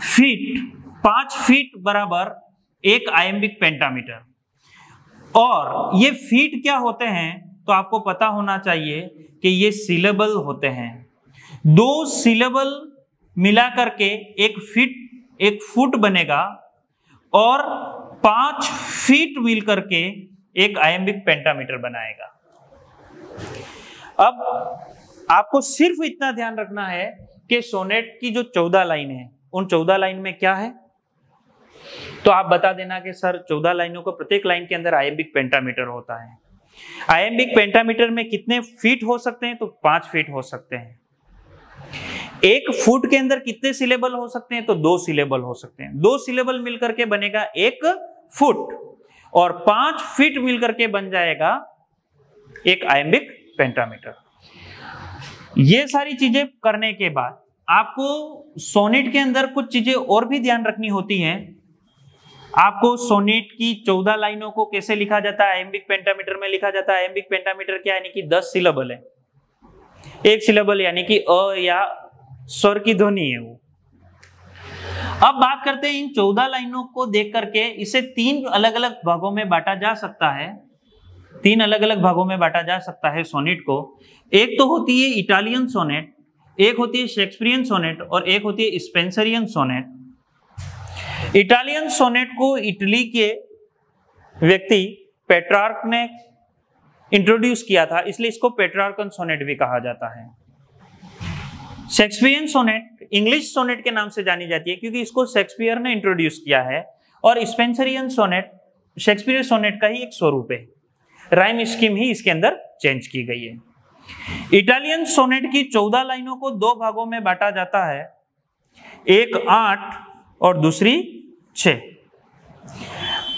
फीट, 5 फीट बराबर एक आयम्बिक पेंटामीटर। और ये फीट क्या होते हैं, तो आपको पता होना चाहिए कि ये सिलेबल होते हैं। 2 सिलेबल मिला करके एक फुट बनेगा और 5 फीट मिल करके एक आयम्बिक पेंटामीटर बनाएगा। अब आपको सिर्फ इतना ध्यान रखना है कि सोनेट की जो 14 लाइन है, उन 14 लाइन में क्या है, तो आप बता देना कि सर 14 लाइनों को प्रत्येक लाइन के अंदर आयम्बिक पेंटामीटर होता है। आयम्बिक पेंटामीटर में कितने फीट हो सकते हैं, तो 5 फीट हो सकते हैं। 1 फुट के अंदर कितने सिलेबल हो सकते हैं, तो 2 सिलेबल हो सकते हैं। 2 सिलेबल मिलकर के बनेगा 1 फुट और 5 फीट मिलकर के बन जाएगा एक आयम्बिक पेंटामीटर। ये सारी चीजें करने के बाद आपको सोनेट के अंदर कुछ चीजें और भी ध्यान रखनी होती हैं। आपको सोनेट की 14 लाइनों को कैसे लिखा जाता है, आयम्बिक पेंटामीटर में लिखा जाता है। आयम्बिक पेंटामीटर क्या यानी कि 10 सिलेबल है। 1 सिलेबल यानी कि अ या स्वर की ध्वनि है वो। अब बात करते हैं इन 14 लाइनों को देख करके इसे 3 अलग अलग भागों में बांटा जा सकता है। 3 अलग अलग भागों में बांटा जा सकता है सोनेट को। एक तो होती है इटालियन सोनेट, एक होती है शेक्सपियरियन सोनेट और एक होती है स्पेंसरियन सोनेट। इटालियन सोनेट को इटली के व्यक्ति पेट्रार्क ने इंट्रोड्यूस किया था, इसलिए इसको पेट्रार्कन सोनेट भी कहा जाता है। शेक्सपियरियन सोनेट इंग्लिश सोनेट के नाम से जानी जाती है क्योंकि इसको शेक्सपियर ने इंट्रोड्यूस किया है, और स्पेंसरियन सोनेट शेक्सपियर सोनेट का ही एक स्वरूप है, राइम स्कीम ही इसके अंदर चेंज की गई है। इटालियन सोनेट की 14 लाइनों को 2 भागों में बांटा जाता है, एक 8 और दूसरी 6।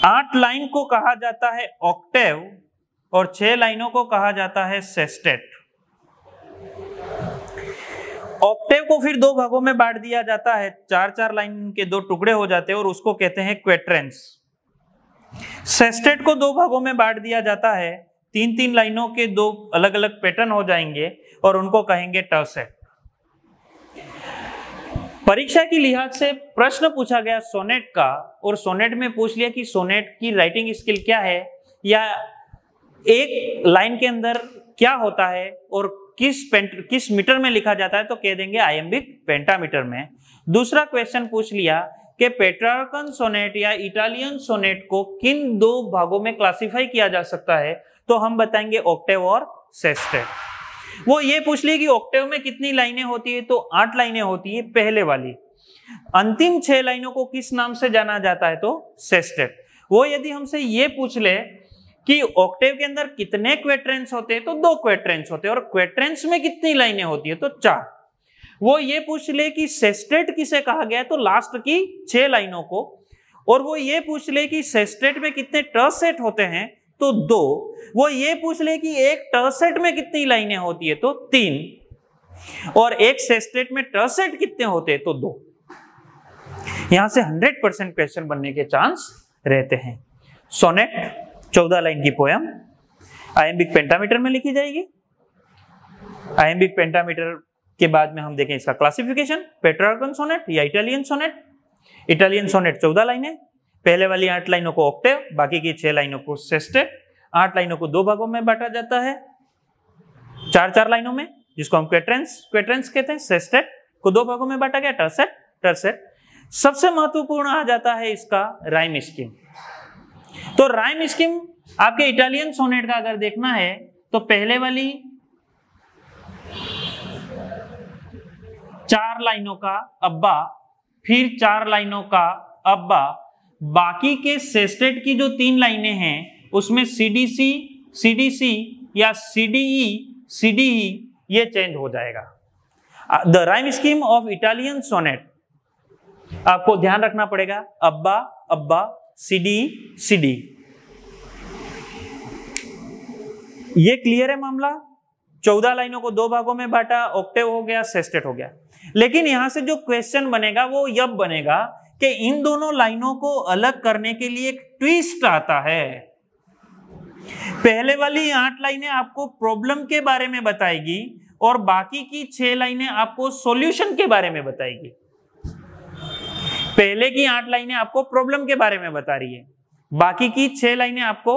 8 लाइन को कहा जाता है ऑक्टेव और 6 लाइनों को कहा जाता है सेस्टेट। ऑक्टेव को फिर 2 भागों में बांट दिया जाता है, 4-4 लाइन के 2 टुकड़े हो जाते हैं और उसको कहते हैं क्वेट्रेंस। सेस्टेट को 2 भागों में बांट दिया जाता है, 3-3 लाइनों के 2 अलग अलग पैटर्न हो जाएंगे और उनको कहेंगे टर्सेट। परीक्षा की लिहाज से प्रश्न पूछा गया सोनेट का, और सोनेट में पूछ लिया कि सोनेट की राइटिंग स्किल क्या है, या एक लाइन के अंदर क्या होता है और किस मीटर में लिखा जाता है, तो कह देंगे आयम्बिक पेंटामीटर में। दूसरा क्वेश्चन पूछ लिया कि पेट्रार्कन सोनेट या इटालियन सोनेट को किन 2 भागों में क्लासिफाई किया जा सकता है, तो हम बताएंगे ऑक्टेव और सेस्टेट। वो ये पूछ लिए कि ऑक्टेव में कितनी लाइनें होती है, तो 8 लाइनें होती है पहले वाली। अंतिम 6 लाइनों को किस नाम से जाना जाता है, तो सेस्टेट। वो यदि हमसे ये पूछ ले कि ऑक्टेव के अंदर कितने क्वेट्रेंस होते हैं, तो 2 क्वेट्रेंस होते हैं, और क्वेट्रेंस में कितनी लाइनें होती है, तो 4। वो ये पूछ ले कि सेस्टेट किसे कहा गया है, तो लास्ट की 6 लाइनों को, और वो ये पूछ ले कि सेस्टेट में कितने टर्सेट होते हैं, तो 2। वो ये पूछ ले कि एक टर्सेट में कितनी लाइनें होती है, तो 3, और एक सेस्टेट में टर्सेट कितने होते हैं, तो 2। यहां से 100% क्वेश्चन बनने के चांस रहते हैं। सोनेट 14 लाइन की पोयम आयम्बिक पेंटामीटर में लिखी जाएगी। आयम्बिक पेंटामीटर के बाद में हम देखें इसका क्लासिफिकेशन, पेट्रार्कन सोनेट या इटालियन सोनेट। इटालियन सोनेट 14 लाइनें, पहले वाली 8 लाइनों को ऑक्टेव, बाकी की 6 लाइनों को सेस्टेट। 8 लाइनों को 2 भागों में बांटा जाता है, 4-4 लाइनों में, जिसको हम क्वेट्रेंस कहते हैं। सेस्टेट को 2 भागों में बांटा गया, टर्सेट। सबसे महत्वपूर्ण आ जाता है इसका राइम स्कीम। तो राइम स्कीम आपके इटालियन सोनेट का अगर देखना है, तो पहले वाली 4 लाइनों का अब्बा, फिर 4 लाइनों का अब्बा, बाकी के सेस्टेट की जो 3 लाइनें हैं उसमें सीडीसी, सीडीसी या सीडीई, सीडीई ये चेंज हो जाएगा। The rhyme scheme of Italian sonnet आपको ध्यान रखना पड़ेगा, अब्बा अब्बा, सीडी सीडी। ये क्लियर है मामला। 14 लाइनों को 2 भागों में बांटा, ऑक्टेव हो गया, सेस्टेट हो गया। लेकिन यहां से जो क्वेश्चन बनेगा वो यह बनेगा कि इन दोनों लाइनों को अलग करने के लिए एक ट्विस्ट आता है। पहले वाली 8 लाइनें आपको प्रॉब्लम के बारे में बताएगी और बाकी की 6 लाइनें आपको सॉल्यूशन के बारे में बताएगी। पहले की 8 लाइनें आपको प्रॉब्लम के बारे में बता रही है, बाकी की 6 लाइनें आपको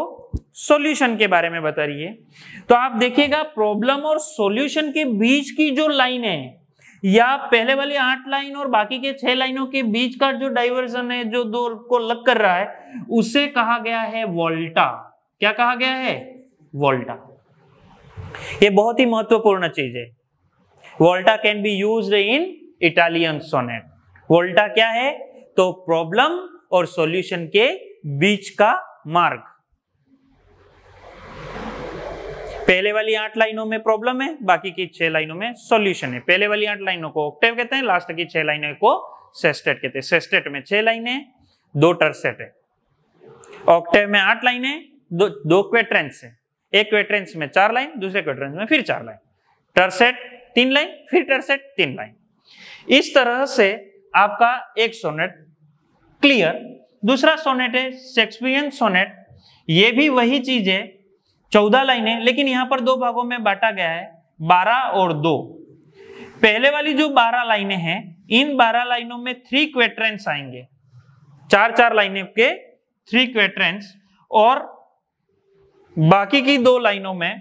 सॉल्यूशन के बारे में बता रही है। तो आप देखिएगा प्रॉब्लम और सॉल्यूशन के बीच की जो लाइन है, या पहले वाली 8 लाइन और बाकी के 6 लाइनों के बीच का जो डाइवर्जन है, जो 2 को अलग कर रहा है, उसे कहा गया है वोल्टा। क्या कहा गया है? वोल्टा। ये बहुत ही महत्वपूर्ण चीज है। Volta can be used in Italian sonnet. Volta क्या है? तो प्रॉब्लम और सॉल्यूशन के बीच का मार्ग। पहले वाली 8 लाइनों में प्रॉब्लम है, बाकी की 6 लाइनों में सॉल्यूशन है। पहले वाली 8 लाइनों को ऑक्टेव कहते हैं, लास्ट की 6 लाइनों को सेस्टेट कहते हैं। सेस्टेट में 6 लाइनें, 2 टर्सेट है। ऑक्टेव में 8 लाइनें, 2 क्वेट्रेंस है। एक क्वेट्रेंस में 4 लाइन, दूसरे क्वेट्रेंस में फिर 4 लाइन। टर्सेट 3 लाइन, फिर टर्सेट 3 लाइन। इस तरह से आपका एक सोनेट क्लियर। दूसरा सोनेट है शेक्सपियरियन सोनेट। ये भी वही चीज है, 14 लाइनें, लेकिन यहां पर 2 भागों में बांटा गया है, 12 और 2। पहले वाली जो 12 लाइनें हैं, इन 12 लाइनों में 3 क्वेट्रेंस आएंगे, 4-4 लाइनें के 3 क्वेट्रेंस, और बाकी की 2 लाइनों में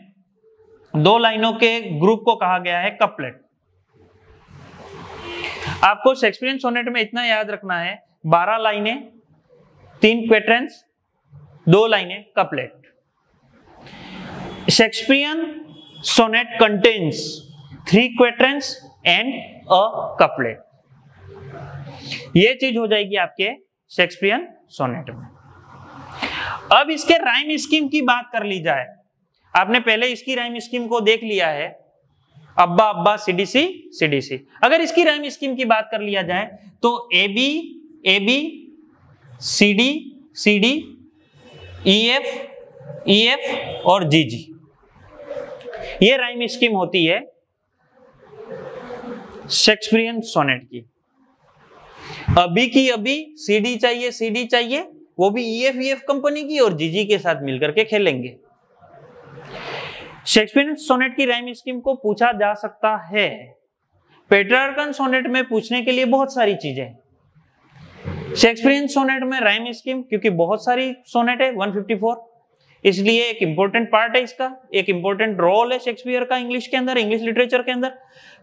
2 लाइनों के ग्रुप को कहा गया है कपलेट। आपको शेक्सपियरियन सोनेट में इतना याद रखना है, 12 लाइनें, 3 क्वेट्रेंस, 2 लाइनें couplet. Shakespearean sonnet contains 3 quatrains, and a couplet. ये चीज हो जाएगी आपके शेक्सपियन सोनेट में। अब इसके राइम स्कीम की बात कर ली जाए, आपने पहले इसकी राइम स्कीम को देख लिया है, अब्बा अब्बा सीडीसी सीडीसी। अगर इसकी राइम स्कीम की बात कर लिया जाए तो A B C D C D, E F और जीजी, ये राइम स्कीम होती है शेक्सपियन सोनेट की। अभी की अभी सीडी चाहिए, वो भी ईएफ कंपनी की और जीजी के साथ मिलकर के खेलेंगे। शेक्सपियन सोनेट की राइम स्कीम को पूछा जा सकता है। पेट्रार्कन सोनेट में पूछने के लिए बहुत सारी चीजें। शेक्सपियन सोनेट में राइम स्कीम, क्योंकि बहुत सारी सोनेट है 154, इसलिए एक इंपॉर्टेंट पार्ट है इसका, एक इंपॉर्टेंट रोल है शेक्सपियर का इंग्लिश के अंदर, इंग्लिश लिटरेचर के अंदर,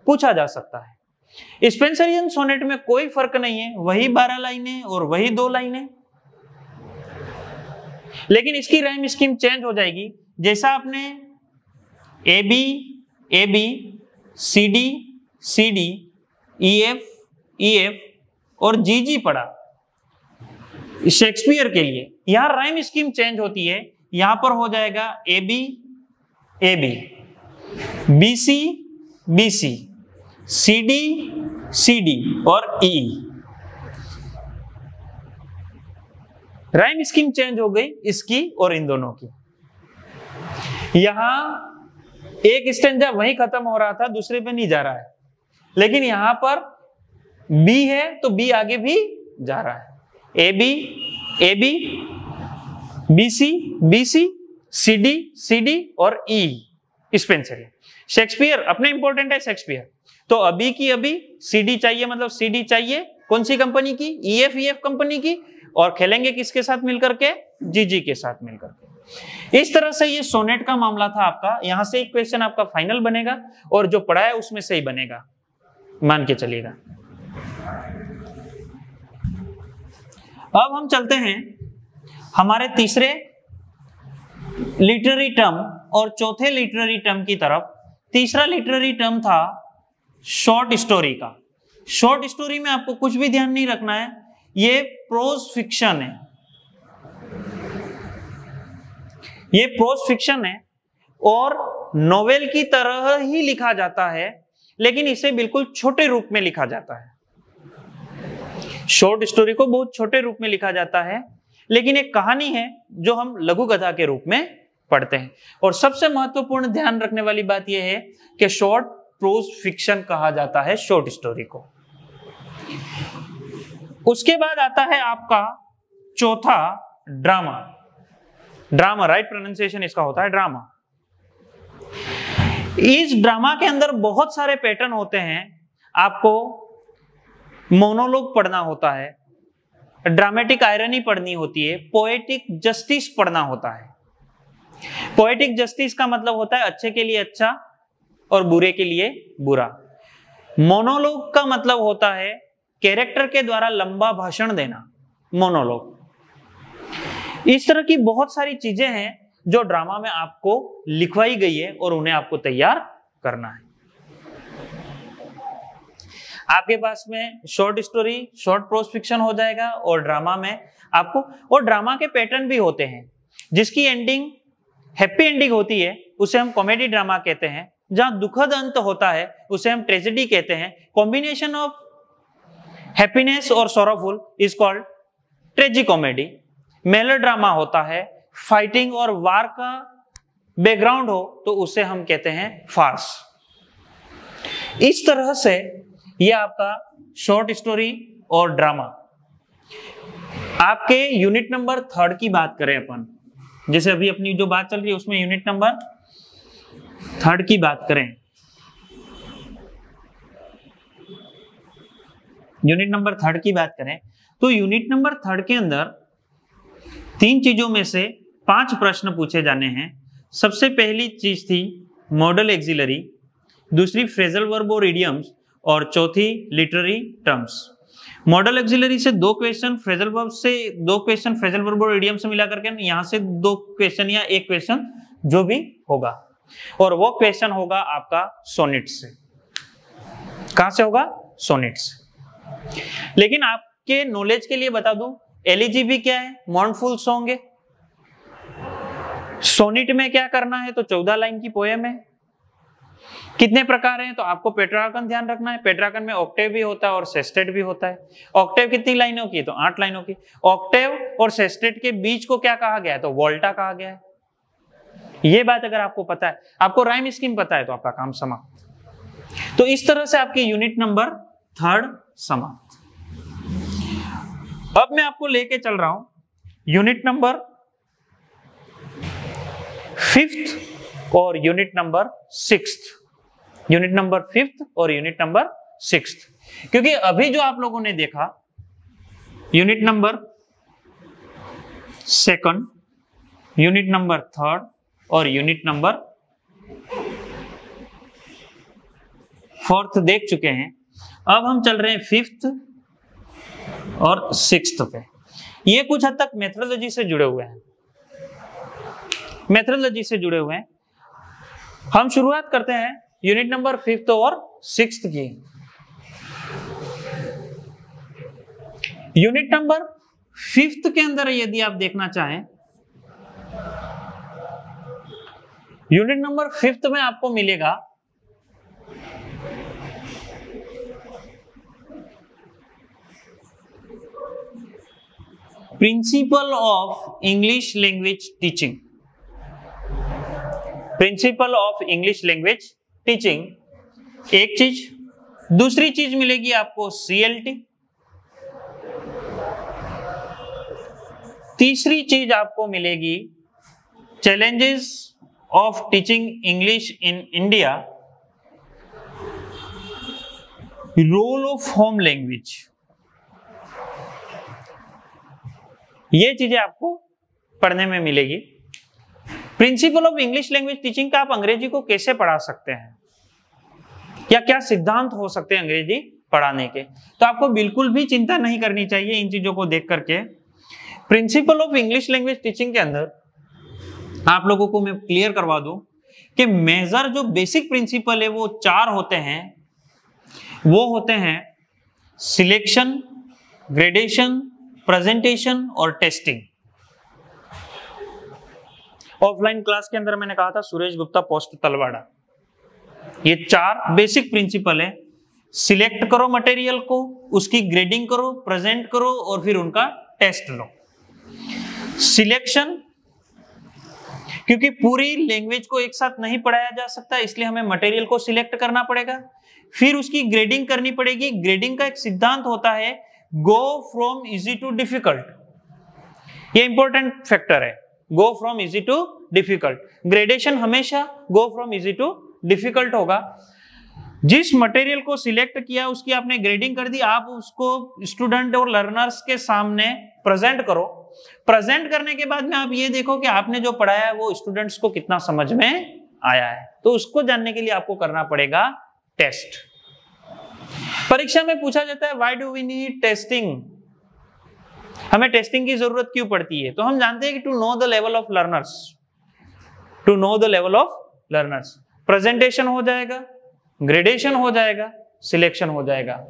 पूछा जा सकता है। स्पेंसरियन सोनेट में कोई फर्क नहीं है, वही 12 लाइनें और वही 2 लाइनें, लेकिन इसकी राइम स्कीम चेंज हो जाएगी। जैसा आपने A B C D C D, E F और जीजी पढ़ा शेक्सपियर के लिए, यहां राइम स्कीम चेंज होती है। यहां पर हो जाएगा ए बी, बीसी, सीडी और ई। राइम स्कीम चेंज हो गई इसकी और इन दोनों की। यहां एक स्टेंजा वहीं खत्म हो रहा था, दूसरे पे नहीं जा रहा है, लेकिन यहां पर बी है तो बी आगे भी जा रहा है। ए बी बीसी सीडी और ई स्पेंसरियन। शेक्सपियर अपने इंपॉर्टेंट है शेक्सपियर, तो अभी की अभी सीडी चाहिए, मतलब सीडी चाहिए कौन सी कंपनी की, ईएफ कंपनी की, और खेलेंगे किसके साथ मिलकर के, जीजी के साथ मिलकर के। इस तरह से ये सोनेट का मामला था आपका। यहां से एक क्वेश्चन आपका फाइनल बनेगा और जो पढ़ा है उसमें से ही बनेगा, मान के चलिएगा। अब हम चलते हैं हमारे तीसरे लिटरेरी टर्म और चौथे लिटरेरी टर्म की तरफ। तीसरा लिटरेरी टर्म था शॉर्ट स्टोरी का। शॉर्ट स्टोरी में आपको कुछ भी ध्यान नहीं रखना है, ये प्रोज फिक्शन है, ये प्रोज फिक्शन है और नोवेल की तरह ही लिखा जाता है, लेकिन इसे बिल्कुल छोटे रूप में लिखा जाता है। शॉर्ट स्टोरी को बहुत छोटे रूप में लिखा जाता है, लेकिन एक कहानी है जो हम लघु कथा के रूप में पढ़ते हैं। और सबसे महत्वपूर्ण ध्यान रखने वाली बात यह है कि शॉर्ट प्रोज फिक्शन कहा जाता है शॉर्ट स्टोरी को। उसके बाद आता है आपका चौथा ड्रामा। ड्रामा, राइट प्रोनाउंसिएशन इसका होता है ड्रामा। इस ड्रामा के अंदर बहुत सारे पैटर्न होते हैं। आपको मोनोलॉग पढ़ना होता है, ड्रामेटिक आयरनी पढ़नी होती है, पोएटिक जस्टिस पढ़ना होता है। पोएटिक जस्टिस का मतलब होता है अच्छे के लिए अच्छा और बुरे के लिए बुरा। मोनोलॉग का मतलब होता है कैरेक्टर के द्वारा लंबा भाषण देना, मोनोलॉग। इस तरह की बहुत सारी चीजें हैं जो ड्रामा में आपको लिखवाई गई है और उन्हें आपको तैयार करना है। आपके पास में short story, short pros fiction हो जाएगा और ड्रामा में आपको, और ड्रामा के पैटर्न भी होते हैं। जिसकी एंडिंग हैप्पी एंडिंग होती है उसे हम कॉमेडी ड्रामा कहते हैं, जहां दुखद अंत होता है उसे हम ट्रेजेडी कहते हैं। कॉम्बिनेशन ऑफ हैप्पीनेस और सोरोफुल इज कॉल्ड ट्रेजिकॉमेडी। मेलोड्रामा होता है, फाइटिंग और वार का बैकग्राउंड हो तो उसे हम कहते हैं फार्स। इस तरह से ये आपका शॉर्ट स्टोरी और ड्रामा। आपके यूनिट नंबर 3 की बात करें अपन, जैसे अभी अपनी जो बात चल रही है उसमें यूनिट नंबर 3 की बात करें, यूनिट नंबर 3 की बात करें तो यूनिट नंबर 3 के अंदर 3 चीजों में से 5 प्रश्न पूछे जाने हैं। सबसे पहली चीज थी मॉडल एक्सिलरी, दूसरी फ्रेजल वर्ब और इडियम्स, और चौथी लिटरेरी टर्म्स। मॉडल एक्सिलरी से 2 क्वेश्चन, फ्रेजल वर्ब से 2 क्वेश्चन, फ्रेजल वर्ब और इडियम से मिला करके यहां से 2 क्वेश्चन या 1 क्वेश्चन जो भी होगा, और वो क्वेश्चन होगा आपका सोनेट से। कहां से होगा? सोनेट से। लेकिन आपके नॉलेज के लिए बता दूं, एलिजिबी क्या है? मोurnful सॉन्ग है। सोनेट में क्या करना है? तो 14 लाइन की पोएम है। कितने प्रकार हैं? तो आपको पेट्रार्कन ध्यान रखना है। पेट्रार्कन में ऑक्टेव भी होता है और सेस्टेट भी होता है। ऑक्टेव कितनी लाइनों की? तो 8 लाइनों की। ऑक्टेव और सेस्टेट के बीच को क्या कहा गया है? तो वोल्टा कहा गया है। ये बात अगर आपको पता है, आपको राइम स्कीम पता है, तो आपका काम समाप्त। तो इस तरह से आपकी यूनिट नंबर 3 समाप्त। अब मैं आपको लेके चल रहा हूं यूनिट नंबर 5th और unit number 6th। Unit number 5th और यूनिट नंबर 6th, क्योंकि अभी जो आप लोगों ने देखा unit number 2nd, unit number 3rd और यूनिट नंबर 4th देख चुके हैं। अब हम चल रहे हैं 5th और 6th पे। ये कुछ हद तक मेथोडोलॉजी से जुड़े हुए हैं, मेथोडोलॉजी से जुड़े हुए हैं। हम शुरुआत करते हैं यूनिट नंबर 5th और 6th की। यूनिट नंबर 5th के अंदर यदि आप देखना चाहें, यूनिट नंबर 5th में आपको मिलेगा principal of English language teaching. Principal of English language teaching एक चीज। दूसरी चीज मिलेगी आपको CLT। तीसरी चीज आपको मिलेगी challenges of teaching English in India, role of home language. ये चीजें आपको पढ़ने में मिलेगी। Principle of English language teaching का आप अंग्रेजी को कैसे पढ़ा सकते हैं, या क्या सिद्धांत हो सकते हैं अंग्रेजी पढ़ाने के, तो आपको बिल्कुल भी चिंता नहीं करनी चाहिए इन चीजों को देख करके। Principal of English language teaching के अंदर आप लोगों को मैं क्लियर करवा दूं कि मेजर जो बेसिक प्रिंसिपल है वो 4 होते हैं। वो होते हैं सिलेक्शन, ग्रेडेशन, प्रेजेंटेशन और टेस्टिंग। ऑफलाइन क्लास के अंदर मैंने कहा था सुरेश गुप्ता पोस्ट तलवाड़ा। ये 4 बेसिक प्रिंसिपल है। सिलेक्ट करो मटेरियल को, उसकी ग्रेडिंग करो, प्रेजेंट करो और फिर उनका टेस्ट लो। सिलेक्शन, क्योंकि पूरी लैंग्वेज को एक साथ नहीं पढ़ाया जा सकता, इसलिए हमें मटेरियल को सिलेक्ट करना पड़ेगा। फिर उसकी ग्रेडिंग करनी पड़ेगी। ग्रेडिंग का एक सिद्धांत होता है go from easy to difficult. ये इंपॉर्टेंट फैक्टर है, go from easy to difficult. Gradation हमेशा go from easy to difficult होगा। जिस मटेरियल को सिलेक्ट किया उसकी आपने ग्रेडिंग कर दी, आप उसको स्टूडेंट और लर्नर्स के सामने प्रेजेंट करो। प्रेजेंट करने के बाद में आप ये देखो कि आपने जो पढ़ाया है वो स्टूडेंट्स को कितना समझ में आया है। तो उसको जानने के लिए आपको करना पड़ेगा टेस्ट। परीक्षा में पूछा जाता है why do we need testing, हमें टेस्टिंग की जरूरत क्यों पड़ती है? तो हम जानते हैं कि to know the level of learners, to know the level of learners. Presentation हो जाएगा, ग्रेडेशन हो जाएगा, सिलेक्शन हो जाएगा।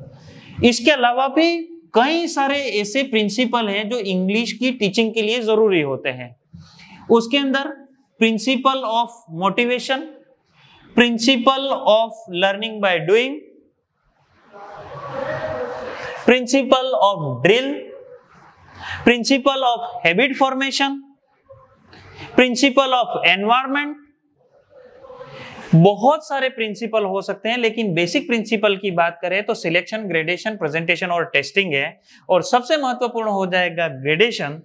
इसके अलावा भी कई सारे ऐसे प्रिंसिपल हैं जो इंग्लिश की टीचिंग के लिए जरूरी होते हैं। उसके अंदर principle of motivation, principle of learning by doing, principle of drill, principle of habit formation, principle of environment. बहुत सारे प्रिंसिपल हो सकते हैं, लेकिन बेसिक प्रिंसिपल की बात करें तो सिलेक्शन, ग्रेडेशन, प्रेजेंटेशन और टेस्टिंग है। और सबसे महत्वपूर्ण हो जाएगा ग्रेडेशन।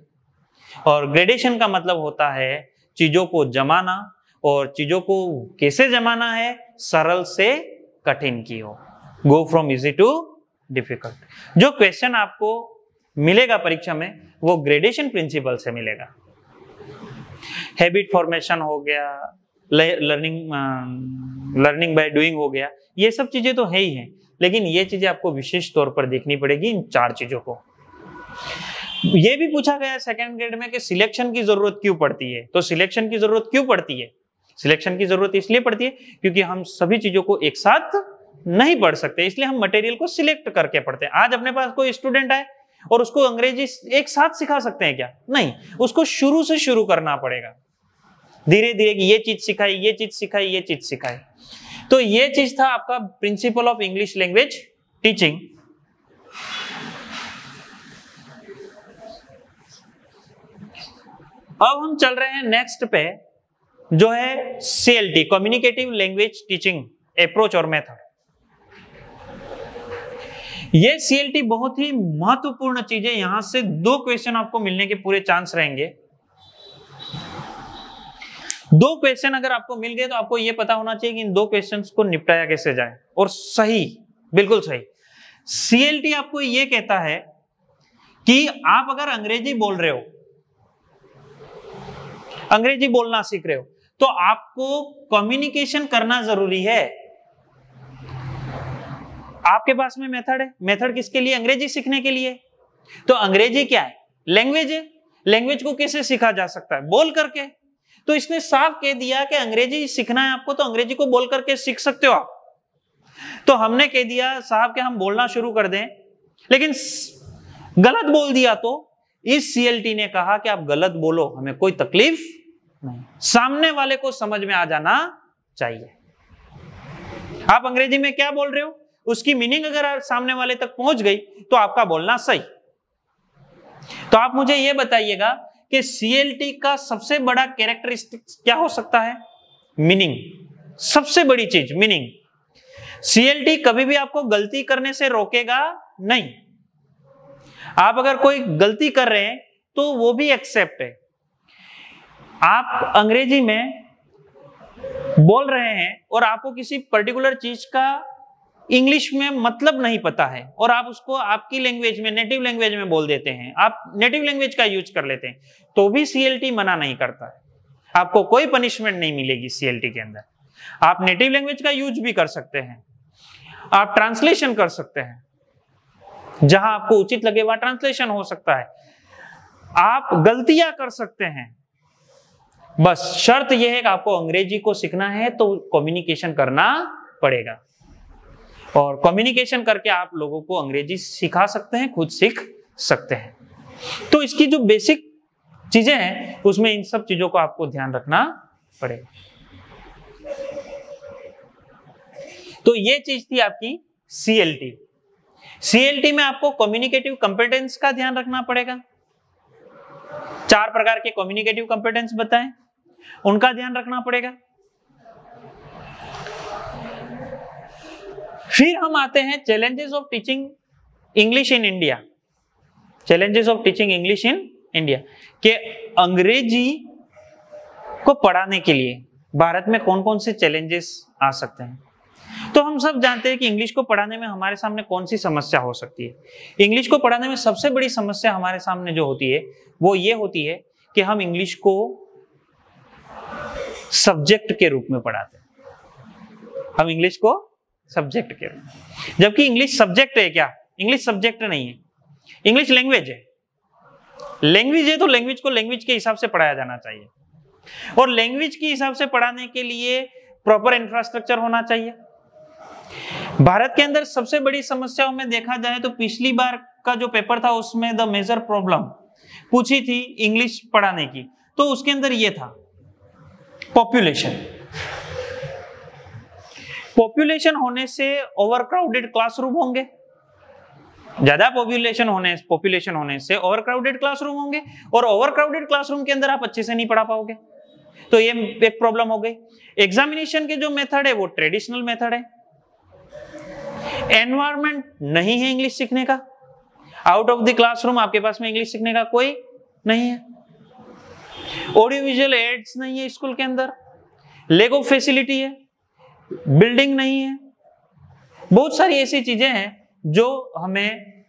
और ग्रेडेशन का मतलब होता है चीजों को जमाना, और चीजों को कैसे जमाना है? सरल से कठिन की हो, go from easy to difficult. जो क्वेश्चन आपको मिलेगा परीक्षा में वो ग्रेडेशन प्रिंसिपल से मिलेगा। हैबिट फॉर्मेशन हो गया, लर्निंग बाय डूइंग हो गया, ये सब चीजें तो है ही हैं, लेकिन ये चीजें आपको विशेष तौर पर देखनी पड़ेगी इन 4 चीजों को। ये भी पूछा गया सेकंड ग्रेड में कि सिलेक्शन की जरूरत क्यों पड़ती है? तो सिलेक्शन की जरूरत क्यों पड़ती है? सिलेक्शन की जरूरत इसलिए पड़ती है क्योंकि हम सभी चीजों को एक साथ नहीं पढ़ सकते, इसलिए हम मटेरियल को सिलेक्ट करके पढ़ते हैं। आज अपने पास कोई स्टूडेंट है और उसको अंग्रेजी एक साथ सिखा सकते हैं क्या? नहीं, उसको शुरू से शुरू करना पड़ेगा, धीरे धीरे ये चीज सिखाई, ये चीज सिखाई, ये चीज सिखाई। तो ये चीज था आपका principal of English language teaching. अब हम चल रहे हैं नेक्स्ट पे, जो है CLT, communicative language teaching approach और मेथड। ये CLT बहुत ही महत्वपूर्ण चीज है। यहां से 2 क्वेश्चन आपको मिलने के पूरे चांस रहेंगे। 2 क्वेश्चन अगर आपको मिल गए तो आपको यह पता होना चाहिए कि इन 2 क्वेश्चंस को निपटाया कैसे जाए, और सही, बिल्कुल सही। CLT आपको यह कहता है कि आप अगर अंग्रेजी बोल रहे हो, अंग्रेजी बोलना सीख रहे हो, तो आपको कम्युनिकेशन करना जरूरी है। आपके पास में मेथड है, मेथड किसके लिए? अंग्रेजी सीखने के लिए। तो अंग्रेजी क्या है? लैंग्वेज है। लैंग्वेज को कैसे सीखा जा सकता है? बोल करके। तो इसने साफ कह दिया कि अंग्रेजी सीखना है आपको, तो अंग्रेजी को बोल करके सीख सकते हो आप। तो हमने कह दिया साहब कि हम बोलना शुरू कर दें, लेकिन गलत बोल दिया तो इस CLT ने कहा कि आप गलत बोलो, हमें कोई तकलीफ नहीं, सामने वाले को समझ में आ जाना चाहिए। आप अंग्रेजी में क्या बोल रहे हो, उसकी मीनिंग अगर सामने वाले तक पहुंच गई तो आपका बोलना सही। तो आप मुझे यह बताइएगा कि CLT का सबसे बड़ा कैरेक्टरिस्टिक्स क्या हो सकता है? मीनिंग। सबसे बड़ी चीज मीनिंग। CLT कभी भी आपको गलती करने से रोकेगा नहीं। आप अगर कोई गलती कर रहे हैं तो वो भी एक्सेप्ट है। आप अंग्रेजी में बोल रहे हैं और आपको किसी पर्टिकुलर चीज का इंग्लिश में मतलब नहीं पता है और आप उसको आपकी लैंग्वेज में, नेटिव लैंग्वेज में बोल देते हैं, आप नेटिव लैंग्वेज का यूज कर लेते हैं, तो भी CLT मना नहीं करता है। आपको कोई पनिशमेंट नहीं मिलेगी CLT के अंदर। आप नेटिव लैंग्वेज का यूज भी कर सकते हैं, आप ट्रांसलेशन कर सकते हैं, जहां आपको उचित लगे वहां ट्रांसलेशन हो सकता है, आप गलतियां कर सकते हैं। बस शर्त यह है कि आपको अंग्रेजी को सीखना है तो कम्युनिकेशन करना पड़ेगा, और कम्युनिकेशन करके आप लोगों को अंग्रेजी सिखा सकते हैं, खुद सीख सकते हैं। तो इसकी जो बेसिक चीजें हैं उसमें इन सब चीजों को आपको ध्यान रखना पड़ेगा। तो ये चीज थी आपकी CLT। CLT में आपको कम्युनिकेटिव कंपेटेंस का ध्यान रखना पड़ेगा। 4 प्रकार के कम्युनिकेटिव कंपेटेंस बताएं, उनका ध्यान रखना पड़ेगा। फिर हम आते हैं challenges of teaching English in India. Challenges of teaching English in India के अंग्रेजी को पढ़ाने के लिए भारत में कौन कौन से चैलेंजेस आ सकते हैं। तो हम सब जानते हैं कि इंग्लिश को पढ़ाने में हमारे सामने कौन सी समस्या हो सकती है। इंग्लिश को पढ़ाने में सबसे बड़ी समस्या हमारे सामने जो होती है वो ये होती है कि हम इंग्लिश को सब्जेक्ट के रूप में पढ़ाते हैं। हम इंग्लिश को सब्जेक्ट के रूप में, जबकि इंग्लिश सब्जेक्ट है क्या? इंग्लिश सब्जेक्ट नहीं है, इंग्लिश लैंग्वेज है। लैंग्वेज है तो लैंग्वेज को लैंग्वेज के हिसाब से पढ़ाया जाना चाहिए, और लैंग्वेज के हिसाब से पढ़ाने के लिए प्रॉपर इंफ्रास्ट्रक्चर होना चाहिए। भारत के अंदर सबसे बड़ी समस्याओं में देखा जाए तो पिछली बार का जो पेपर था उसमें द मेजर प्रॉब्लम पूछी थी इंग्लिश पढ़ाने की, तो उसके अंदर ये था पॉपुलेशन। पॉपुलेशन होने से ओवरक्राउडेड क्लासरूम होंगे, ज्यादा पॉपुलेशन होने से ओवरक्राउडेड क्लासरूम होंगे, और ओवरक्राउडेड क्लासरूम के अंदर आप अच्छे से नहीं पढ़ा पाओगे, तो ये एक प्रॉब्लम हो गई। एग्जामिनेशन के जो मेथड है वो ट्रेडिशनल मेथड है। एनवायरमेंट नहीं है इंग्लिश सीखने का, आउट ऑफ द क्लासरूम आपके पास में इंग्लिश सीखने का कोई नहीं है। ऑडियो विजुअल एड्स नहीं है स्कूल के अंदर, लैक ऑफ फैसिलिटी है, बिल्डिंग नहीं है, बहुत सारी ऐसी चीजें हैं जो हमें